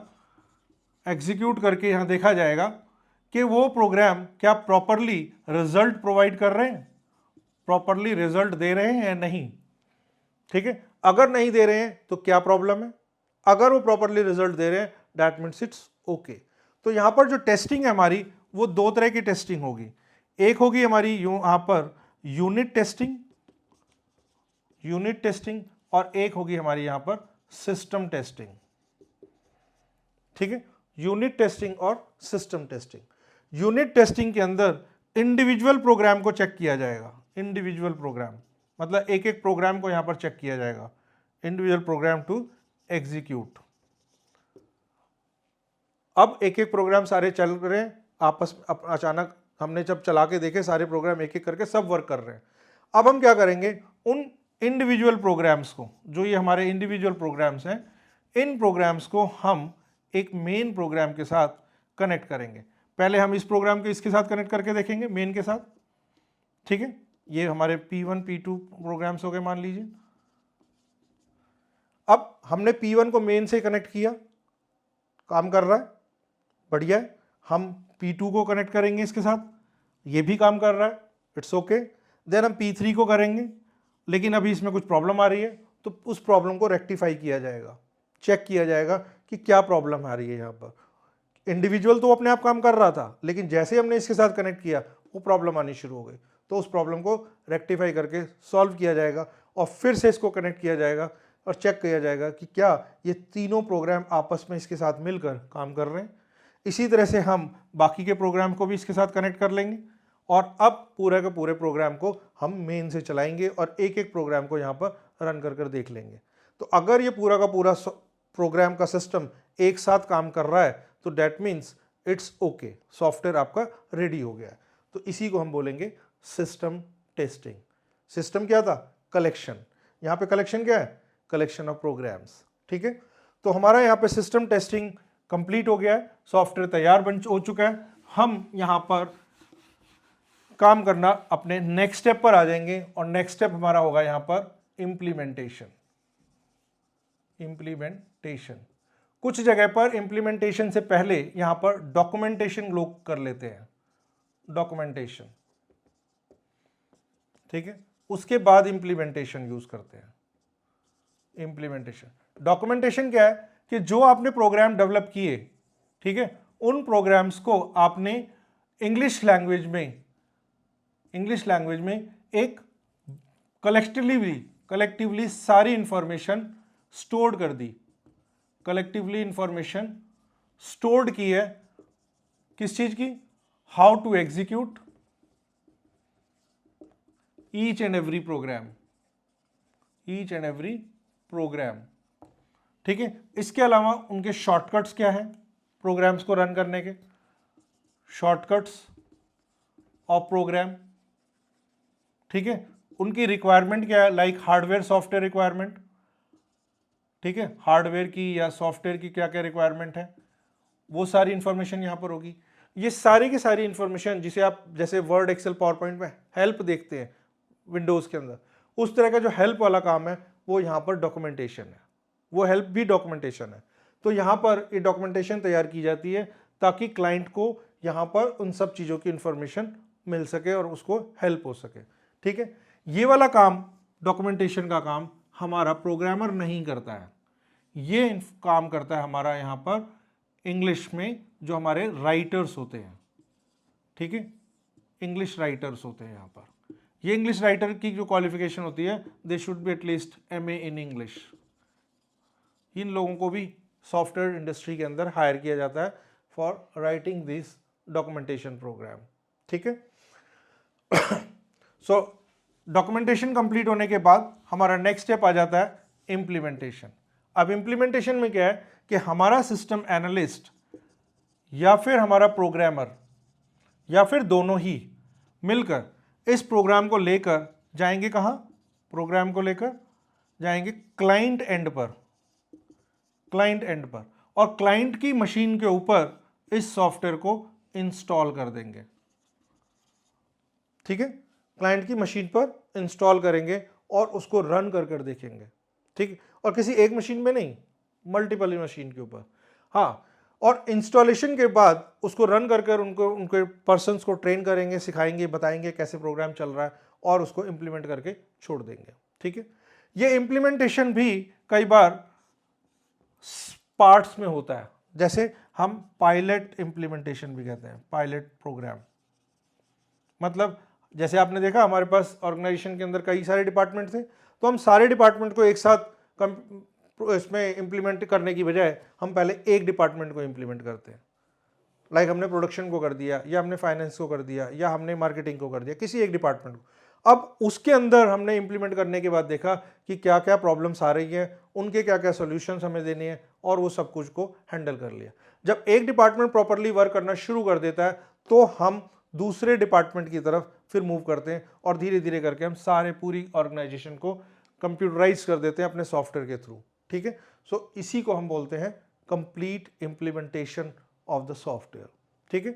एग्जीक्यूट करके यहाँ देखा जाएगा कि वो प्रोग्राम क्या प्रॉपरली रिजल्ट प्रोवाइड कर रहे हैं, प्रॉपरली रिजल्ट दे रहे हैं या नहीं। ठीक है, अगर नहीं दे रहे हैं तो क्या प्रॉब्लम है, अगर वो प्रॉपरली रिजल्ट दे रहे हैं दैट मीन्स इट्स ओके। तो यहाँ पर जो टेस्टिंग है हमारी, वो दो तरह की टेस्टिंग होगी। एक होगी हमारी यहाँ पर यूनिट टेस्टिंग, और एक होगी हमारी यहाँ पर सिस्टम टेस्टिंग। ठीक है, यूनिट टेस्टिंग और सिस्टम टेस्टिंग। यूनिट टेस्टिंग के अंदर इंडिविजुअल प्रोग्राम को चेक किया जाएगा। इंडिविजुअल प्रोग्राम मतलब एक एक प्रोग्राम को यहां पर चेक किया जाएगा, इंडिविजुअल प्रोग्राम टू एग्जीक्यूट। अब एक एक प्रोग्राम सारे चल रहे हैं आपस में, अचानक हमने जब चला के देखे सारे प्रोग्राम एक एक करके सब वर्क कर रहे हैं। अब हम क्या करेंगे, उन इंडिविजुअल प्रोग्राम्स को, जो ये हमारे इंडिविजुअल प्रोग्राम्स हैं, इन प्रोग्राम्स को हम एक मेन प्रोग्राम के साथ कनेक्ट करेंगे। पहले हम इस प्रोग्राम को इसके साथ कनेक्ट करके देखेंगे, मेन के साथ। ठीक है, ये हमारे P1 P2 प्रोग्राम्स हो गए मान लीजिए। अब हमने P1 को मेन से कनेक्ट किया, काम कर रहा है, बढ़िया है। हम P2 को कनेक्ट करेंगे इसके साथ, ये भी काम कर रहा है, इट्स ओके। देन हम P3 को करेंगे, लेकिन अभी इसमें कुछ प्रॉब्लम आ रही है, तो उस प्रॉब्लम को रेक्टिफाई किया जाएगा, चेक किया जाएगा कि क्या प्रॉब्लम आ रही है। यहाँ पर इंडिविजुअल तो अपने आप काम कर रहा था, लेकिन जैसे हमने इसके साथ कनेक्ट किया वो प्रॉब्लम आनी शुरू हो गई, तो उस प्रॉब्लम को रेक्टिफाई करके सॉल्व किया जाएगा, और फिर से इसको कनेक्ट किया जाएगा और चेक किया जाएगा कि क्या ये तीनों प्रोग्राम आपस में इसके साथ मिलकर काम कर रहे हैं। इसी तरह से हम बाकी के प्रोग्राम को भी इसके साथ कनेक्ट कर लेंगे, और अब पूरे के पूरे प्रोग्राम को हम मेन से चलाएंगे और एक एक प्रोग्राम को यहाँ पर रन कर देख लेंगे। तो अगर ये पूरा का पूरा प्रोग्राम का सिस्टम एक साथ काम कर रहा है तो that means it's okay, software आपका रेडी हो गया है। तो इसी को हम बोलेंगे सिस्टम टेस्टिंग। सिस्टम क्या था, कलेक्शन। यहाँ पे कलेक्शन क्या है, कलेक्शन ऑफ प्रोग्राम्स। ठीक है, तो हमारा यहाँ पे सिस्टम टेस्टिंग कंप्लीट हो गया है, सॉफ्टवेयर तैयार हो चुका है। हम यहाँ पर काम करना अपने नेक्स्ट स्टेप पर आ जाएंगे, और नेक्स्ट स्टेप हमारा होगा यहाँ पर इम्प्लीमेंटेशन। इम्प्लीमेंटेशन। कुछ जगह पर इम्प्लीमेंटेशन से पहले यहां पर डॉक्यूमेंटेशन लोग कर लेते हैं, डॉक्यूमेंटेशन, ठीक है, उसके बाद इम्प्लीमेंटेशन यूज करते हैं। इम्प्लीमेंटेशन, डॉक्यूमेंटेशन क्या है कि जो आपने प्रोग्राम डेवलप किए, ठीक है, उन प्रोग्राम्स को आपने इंग्लिश लैंग्वेज में एक कलेक्टिवली सारी इंफॉर्मेशन स्टोर्ड कर दी, कलेक्टिवली इंफॉर्मेशन स्टोर्ड की है, किस चीज की, how to execute each and every program, ठीक है। इसके अलावा उनके शॉर्टकट्स क्या है प्रोग्राम्स को रन करने के, शॉर्टकट्स ऑफ प्रोग्राम, ठीक है। उनकी रिक्वायरमेंट क्या है, लाइक हार्डवेयर सॉफ्टवेयर रिक्वायरमेंट, ठीक है, हार्डवेयर की या सॉफ्टवेयर की क्या क्या रिक्वायरमेंट है, वो सारी इंफॉर्मेशन यहां पर होगी। ये सारी की सारी इंफॉर्मेशन जिसे आप जैसे वर्ड, एक्सेल, पावर पॉइंट में हेल्प देखते हैं विंडोज के अंदर, उस तरह का जो हेल्प वाला काम है वो यहां पर डॉक्यूमेंटेशन है, वो हेल्प भी डॉक्यूमेंटेशन है। तो यहां पर ये डॉक्यूमेंटेशन तैयार की जाती है ताकि क्लाइंट को यहां पर उन सब चीजों की इंफॉर्मेशन मिल सके और उसको हेल्प हो सके, ठीक है। ये वाला काम, डॉक्यूमेंटेशन का काम हमारा प्रोग्रामर नहीं करता है, ये काम करता है हमारा यहां पर इंग्लिश में जो हमारे राइटर्स होते हैं, ठीक है, इंग्लिश राइटर्स होते हैं यहां पर। ये इंग्लिश राइटर की जो क्वालिफिकेशन होती है, they should be at least MA in English. इन लोगों को भी सॉफ्टवेयर इंडस्ट्री के अंदर हायर किया जाता है for writing this documentation program, ठीक है। सो डॉक्यूमेंटेशन कंप्लीट होने के बाद हमारा नेक्स्ट स्टेप आ जाता है इम्प्लीमेंटेशन। अब इम्प्लीमेंटेशन में क्या है कि हमारा सिस्टम एनालिस्ट या फिर हमारा प्रोग्रामर या फिर दोनों ही मिलकर इस प्रोग्राम को लेकर जाएंगे कहां, प्रोग्राम को लेकर जाएंगे क्लाइंट एंड पर, और क्लाइंट की मशीन के ऊपर इस सॉफ्टवेयर को इंस्टॉल कर देंगे, ठीक है। क्लाइंट की मशीन पर इंस्टॉल करेंगे और उसको रन कर देखेंगे, ठीक है। और किसी एक मशीन में नहीं, मल्टीपल मशीन के ऊपर, हाँ। और इंस्टॉलेशन के बाद उसको रन कर उनके पर्सन्स को ट्रेन करेंगे, सिखाएंगे, बताएंगे कैसे प्रोग्राम चल रहा है और उसको इंप्लीमेंट करके छोड़ देंगे, ठीक है। ये इंप्लीमेंटेशन भी कई बार पार्ट्स में होता है, जैसे हम पायलट इंप्लीमेंटेशन भी कहते हैं, पायलट प्रोग्राम। मतलब जैसे आपने देखा हमारे पास ऑर्गेनाइजेशन के अंदर कई सारे डिपार्टमेंट थे, तो हम सारे डिपार्टमेंट को एक साथ इसमें इंप्लीमेंट करने की बजाय हम पहले एक डिपार्टमेंट को इंप्लीमेंट करते हैं। लाइक हमने प्रोडक्शन को कर दिया, या हमने फाइनेंस को कर दिया, या हमने मार्केटिंग को कर दिया, किसी एक डिपार्टमेंट को। अब उसके अंदर हमने इंप्लीमेंट करने के बाद देखा कि क्या क्या प्रॉब्लम्स आ रही हैं, उनके क्या क्या सॉल्यूशंस हमें देने हैं, और वो सब कुछ को हैंडल कर लिया। जब एक डिपार्टमेंट प्रॉपरली वर्क करना शुरू कर देता है तो हम दूसरे डिपार्टमेंट की तरफ फिर मूव करते हैं और धीरे धीरे करके हम सारे पूरी ऑर्गेनाइजेशन को कंप्यूटराइज कर देते हैं अपने सॉफ्टवेयर के थ्रू, ठीक है। सो इसी को हम बोलते हैं complete implementation of the software, ठीक है।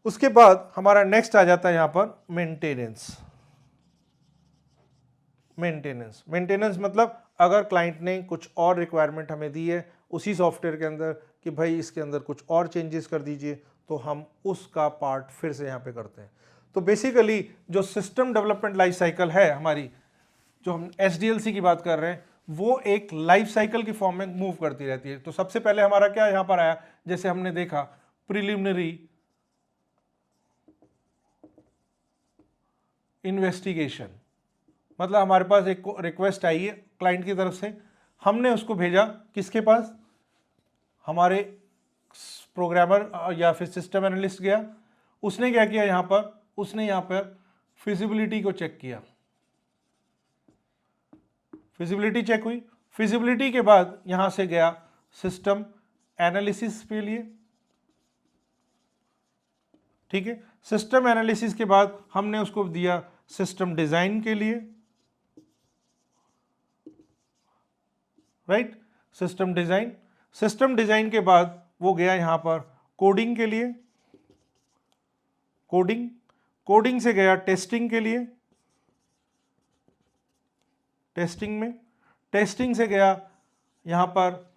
उसके बाद हमारा नेक्स्ट आ जाता है यहां पर मेंटेनेंस। मेंटेनेंस मतलब अगर क्लाइंट ने कुछ और रिक्वायरमेंट हमें दी है उसी सॉफ्टवेयर के अंदर कि भाई इसके अंदर कुछ और चेंजेस कर दीजिए, तो हम उसका पार्ट फिर से यहाँ पे करते हैं। तो बेसिकली जो सिस्टम डेवलपमेंट लाइफ साइकिल है हमारी, जो हम SDLC की बात कर रहे हैं, वो एक लाइफ साइकिल की फॉर्म में मूव करती रहती है। तो सबसे पहले हमारा क्या यहां पर आया, जैसे हमने देखा प्रिलिमिनरी इन्वेस्टिगेशन, मतलब हमारे पास एक रिक्वेस्ट आई है क्लाइंट की तरफ से, हमने उसको भेजा किसके पास, हमारे प्रोग्रामर या फिर सिस्टम एनालिस्ट गया, उसने क्या किया यहां पर, उसने यहां पर फिजिबिलिटी को चेक किया, फिजिबिलिटी चेक हुई, फिजिबिलिटी के बाद यहां से गया सिस्टम एनालिसिस के लिए, ठीक है। सिस्टम एनालिसिस के बाद हमने उसको दिया सिस्टम डिजाइन के लिए, राइट, सिस्टम डिजाइन के बाद वो गया यहां पर कोडिंग के लिए, कोडिंग से गया टेस्टिंग के लिए, टेस्टिंग से गया यहाँ पर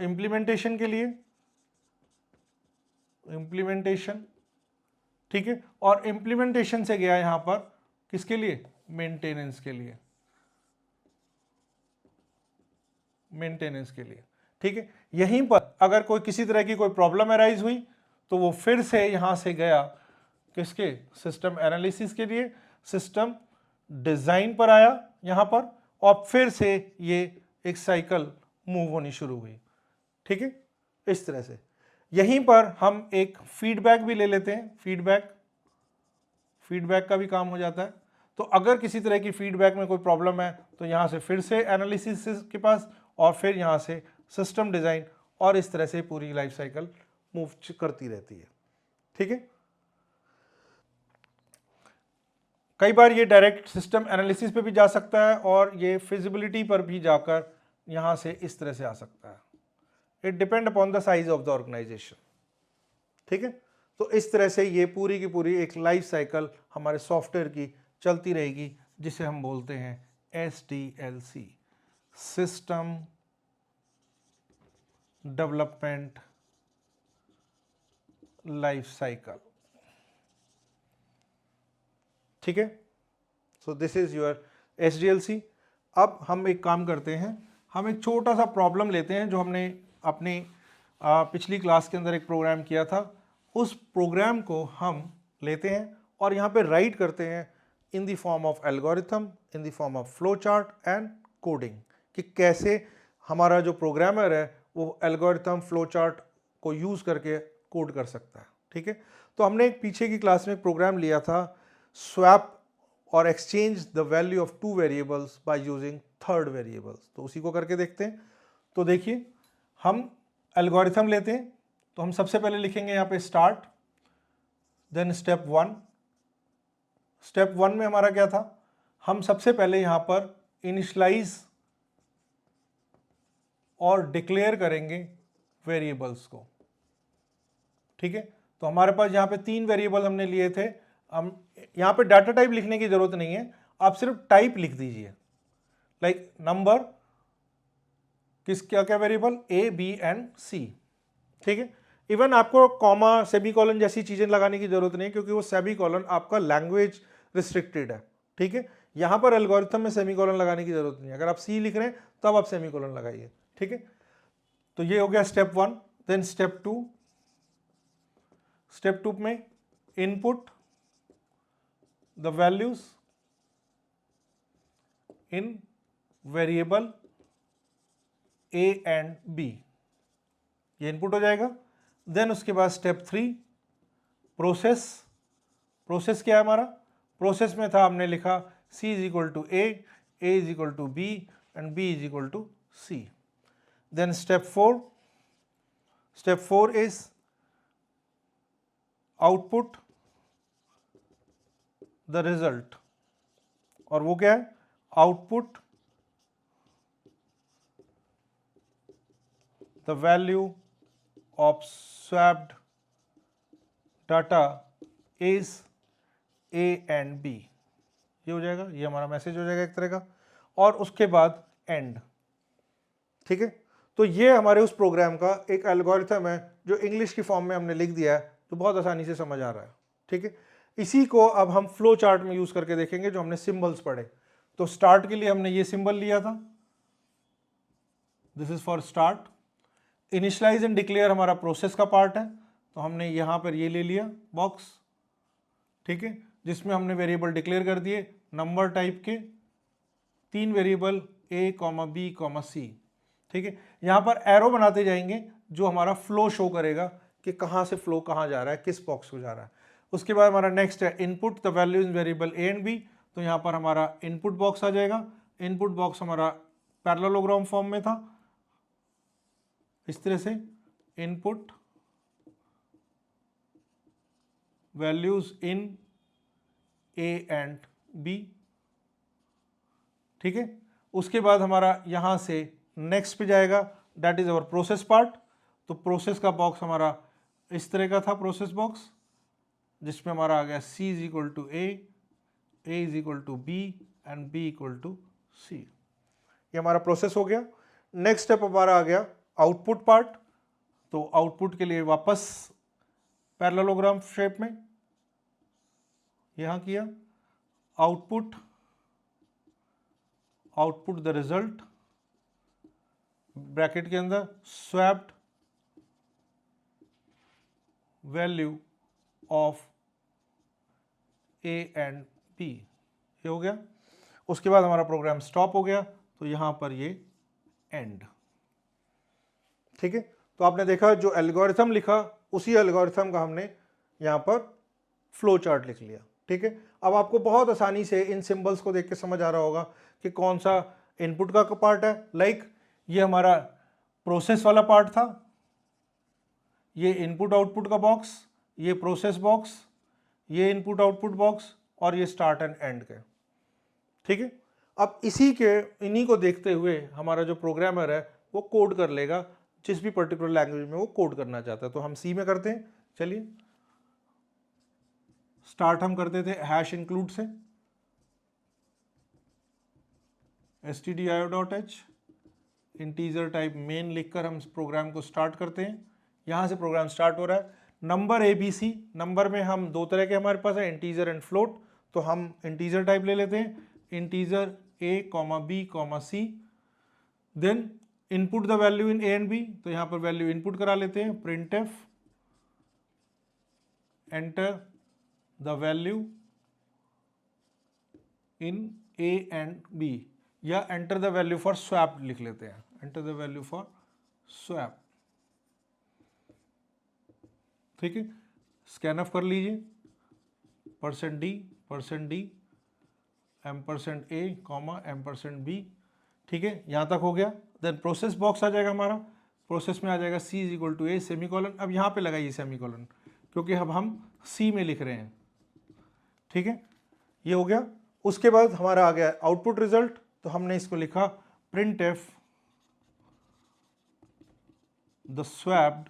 इम्प्लीमेंटेशन के लिए, इम्प्लीमेंटेशन, ठीक है, और इम्प्लीमेंटेशन से गया यहाँ पर किसके लिए, मेंटेनेंस के लिए, मेंटेनेंस के लिए, ठीक है। यहीं पर अगर कोई किसी तरह की कोई प्रॉब्लम अराइज हुई तो वो फिर से यहां से गया किसके, सिस्टम एनालिसिस के लिए, सिस्टम डिजाइन पर आया यहां पर, और फिर से ये एक साइकिल मूव होनी शुरू हुई, ठीक है, इस तरह से। यहीं पर हम एक फीडबैक भी ले लेते हैं, फीडबैक का भी काम हो जाता है। तो अगर किसी तरह की फीडबैक में कोई प्रॉब्लम है तो यहां से फिर से एनालिसिस के पास, और फिर यहां से सिस्टम डिजाइन, और इस तरह से पूरी लाइफ साइकिल मूव करती रहती है, ठीक है। कई बार ये डायरेक्ट सिस्टम एनालिसिस पे भी जा सकता है और ये फिजिबिलिटी पर भी जाकर यहां से इस तरह से आ सकता है। It depend upon the size of the organization, ठीक है। तो इस तरह से ये पूरी की पूरी एक लाइफ साइकिल हमारे सॉफ्टवेयर की चलती रहेगी, जिसे हम बोलते हैं SDLC, system development life cycle, ठीक है। So this is your SDLC। अब हम एक काम करते हैं, हम एक छोटा सा प्रॉब्लम लेते हैं जो हमने अपने पिछली क्लास के अंदर एक प्रोग्राम किया था। उस प्रोग्राम को हम लेते हैं और यहाँ पे राइट करते हैं in the form of algorithm, in the form of flow chart and coding, कि कैसे हमारा जो प्रोग्रामर है वो एल्गोरिथम फ्लो चार्ट को यूज़ करके कोड कर सकता है, ठीक है। तो हमने एक पीछे की क्लास में एक प्रोग्राम लिया था, स्वैप और exchange the value of two variables by using third variables. तो उसी को करके देखते हैं। तो देखिए, हम एल्गोरिथम लेते हैं, तो हम सबसे पहले लिखेंगे यहाँ पे स्टार्ट, देन स्टेप 1। स्टेप 1 में हमारा क्या था, हम सबसे पहले यहाँ पर इनिशियलाइज और डिक्लेयर करेंगे वेरिएबल्स को, ठीक है। तो हमारे पास यहाँ पे 3 वेरिएबल हमने लिए थे। हम यहाँ पे डाटा टाइप लिखने की जरूरत नहीं है, आप सिर्फ टाइप लिख दीजिए, लाइक नंबर, किस क्या क्या variable, A, B and C, ठीक है। इवन आपको कॉमा, सेमीकोलन जैसी चीजें लगाने की जरूरत नहीं, क्योंकि वो सेमीकोलन आपका लैंग्वेज रिस्ट्रिक्टेड है, ठीक है। यहां पर एल्गोरिथम में सेमीकोलन लगाने की जरूरत नहीं है। अगर आप C लिख रहे हैं तब आप सेमीकोलन लगाइए, ठीक है। तो ये हो गया स्टेप 1। देन स्टेप 2, स्टेप 2 में input the values in variable A and B, ये इनपुट हो जाएगा। देन उसके बाद स्टेप 3, प्रोसेस। प्रोसेस क्या है हमारा, प्रोसेस में था हमने लिखा C is equal to A is equal to B and B is equal to C। Then step 4, step 4 is output the result, और वो क्या है, output the value of swapped data is A and B, ये हो जाएगा, ये हमारा message हो जाएगा एक तरह का। और उसके बाद एंड, ठीक है। तो ये हमारे उस प्रोग्राम का एक एल्गोरिथम है जो इंग्लिश की फॉर्म में हमने लिख दिया है, तो बहुत आसानी से समझ आ रहा है, ठीक है। इसी को अब हम फ्लो चार्ट में यूज करके देखेंगे, जो हमने सिंबल्स पढ़े। तो स्टार्ट के लिए हमने ये सिंबल लिया था, this is for start. Initialize and declare हमारा प्रोसेस का पार्ट है, तो हमने यहां पर ये ले लिया बॉक्स, ठीक है, जिसमें हमने वेरिएबल डिक्लेयर कर दिए नंबर टाइप के 3 वेरिएबल A, B, C, ठीक है। यहां पर एरो बनाते जाएंगे जो हमारा फ्लो शो करेगा कि कहां से फ्लो कहां जा रहा है, किस बॉक्स को जा रहा है। उसके बाद हमारा नेक्स्ट है input the value in variable A and B, तो यहां पर हमारा इनपुट बॉक्स आ जाएगा। इनपुट बॉक्स हमारा पैरेललोग्राम फॉर्म में था, इस तरह से input values in A and B, ठीक है। उसके बाद हमारा यहां से नेक्स्ट पे जाएगा, that is our process part. तो प्रोसेस का बॉक्स हमारा इस तरह का था, प्रोसेस बॉक्स, जिसमें हमारा आ गया C is equal to A is equal to B and B equal to C. ये हमारा प्रोसेस हो गया। नेक्स्ट स्टेप हमारा आ गया आउटपुट पार्ट। तो आउटपुट के लिए वापस पैरेललोग्राम शेप में यहां किया, आउटपुट द रिजल्ट ब्रैकेट के अंदर swapped value of A and B, ये हो गया। उसके बाद हमारा प्रोग्राम स्टॉप हो गया, तो यहां पर ये एंड। ठीक है, तो आपने देखा जो एल्गोरिथम लिखा उसी एल्गोरिथम का हमने यहां पर फ्लो चार्ट लिख लिया। ठीक है, अब आपको बहुत आसानी से इन सिंबल्स को देख के समझ आ रहा होगा कि कौन सा इनपुट का पार्ट है। लाइक ये हमारा प्रोसेस वाला पार्ट था, ये इनपुट आउटपुट का बॉक्स, ये प्रोसेस बॉक्स, ये इनपुट आउटपुट बॉक्स और ये स्टार्ट एंड एंड के। ठीक है, अब इन्हीं को देखते हुए हमारा जो प्रोग्रामर है वो कोड कर लेगा जिस भी पर्टिकुलर लैंग्वेज में वो कोड करना चाहता है। तो हम सी में करते हैं। चलिए, स्टार्ट हम करते थे हैश इंक्लूड से, stdio.h इंटीजर टाइप मेन लिखकर हम प्रोग्राम को स्टार्ट करते हैं। यहां से प्रोग्राम स्टार्ट हो रहा है। नंबर ABC, नंबर में हम दो तरह के हमारे पास है, इंटीजर एंड फ्लोट। तो हम इंटीजर टाइप ले लेते हैं, integer A, B, C। Then input the value in A and B, तो यहां पर वैल्यू इनपुट करा लेते हैं, printf enter the value in A and B, या enter the value for swap लिख लेते हैं, enter the value for swap. ठीक है, स्कैन ऑफ कर लीजिए, %D, %A, %B। ठीक है, यहाँ तक हो गया। देन प्रोसेस बॉक्स आ जाएगा हमारा, प्रोसेस में आ जाएगा C = A सेमीकोलन। अब यहाँ पे लगाइए सेमीकोलन क्योंकि अब हम C में लिख रहे हैं। ठीक है, ये हो गया। उसके बाद हमारा आ गया आउटपुट रिजल्ट, तो हमने इसको लिखा printf the swapped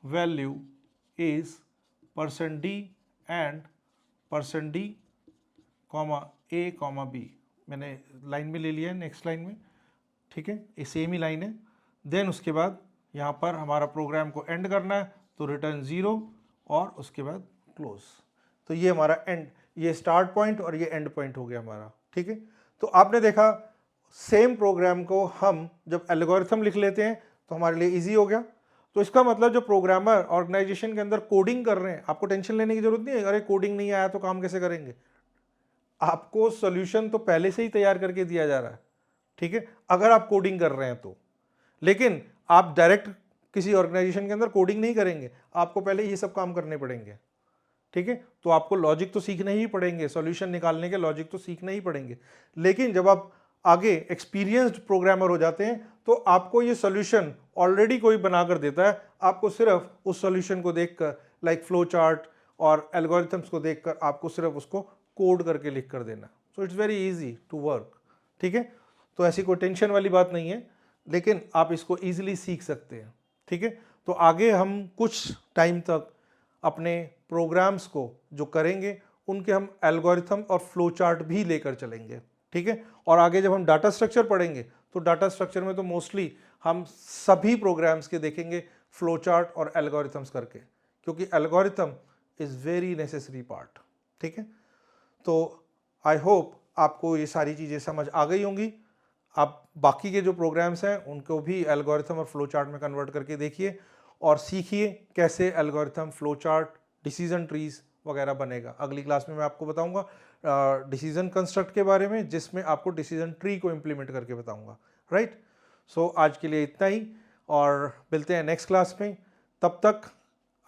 value is %D and %D, A, B। मैंने लाइन में ले लिया है, नेक्स्ट लाइन में। ठीक है, ये सेम ही लाइन है। देन उसके बाद यहाँ पर हमारा प्रोग्राम को एंड करना है, तो रिटर्न 0 और उसके बाद क्लोज। तो ये हमारा एंड, ये स्टार्ट पॉइंट और ये एंड पॉइंट हो गया हमारा। ठीक है, तो आपने देखा सेम प्रोग्राम को हम जब एल्गोरिथम लिख लेते हैं तो हमारे लिए ईजी हो गया। तो इसका मतलब जो प्रोग्रामर ऑर्गेनाइजेशन के अंदर कोडिंग कर रहे हैं, आपको टेंशन लेने की जरूरत नहीं है, अरे कोडिंग नहीं आया तो काम कैसे करेंगे। आपको सॉल्यूशन तो पहले से ही तैयार करके दिया जा रहा है। ठीक है, अगर आप कोडिंग कर रहे हैं तो। लेकिन आप डायरेक्ट किसी ऑर्गेनाइजेशन के अंदर कोडिंग नहीं करेंगे, आपको पहले ये सब काम करने पड़ेंगे। ठीक है, तो आपको लॉजिक तो सीखने ही पड़ेंगे, सॉल्यूशन निकालने के लॉजिक तो सीखने ही पड़ेंगे। लेकिन जब आप आगे एक्सपीरियंस्ड प्रोग्रामर हो जाते हैं तो आपको ये सॉल्यूशन ऑलरेडी कोई बनाकर देता है, आपको सिर्फ उस सॉल्यूशन को देखकर, लाइक फ्लो चार्ट और एल्गोरिथम्स को देखकर आपको सिर्फ उसको कोड करके लिख कर देना। So it's very easy to work. ठीक है, तो ऐसी कोई टेंशन वाली बात नहीं है, लेकिन आप इसको ईजिली सीख सकते हैं। ठीक है, तो आगे हम कुछ टाइम तक अपने प्रोग्राम्स को जो करेंगे उनके हम एल्गोरिथम और फ्लो चार्ट भी लेकर चलेंगे। ठीक है, और आगे जब हम डाटा स्ट्रक्चर पढ़ेंगे तो डाटा स्ट्रक्चर में तो मोस्टली हम सभी प्रोग्राम्स के देखेंगे फ्लो चार्ट और एल्गोरिथम्स करके, क्योंकि algorithm is very necessary part. ठीक है, तो आई होप आपको ये सारी चीज़ें समझ आ गई होंगी। आप बाकी के जो प्रोग्राम्स हैं उनको भी एल्गोरिथम और फ्लो चार्ट में कन्वर्ट करके देखिए और सीखिए कैसे algorithm, flow chart, decision trees वगैरह बनेगा। अगली क्लास में मैं आपको बताऊंगा डिसीजन कंस्ट्रक्ट के बारे में, जिसमें आपको डिसीजन ट्री को इम्प्लीमेंट करके बताऊंगा। राइट, सो आज के लिए इतना ही और मिलते हैं नेक्स्ट क्लास में। तब तक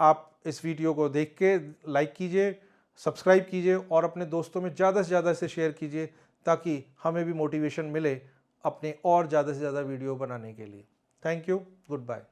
आप इस वीडियो को देख के लाइक कीजिए, सब्सक्राइब कीजिए और अपने दोस्तों में ज़्यादा से ज़्यादा इसे शेयर कीजिए ताकि हमें भी मोटिवेशन मिले अपने और ज़्यादा से ज़्यादा वीडियो बनाने के लिए। Thank you, good bye.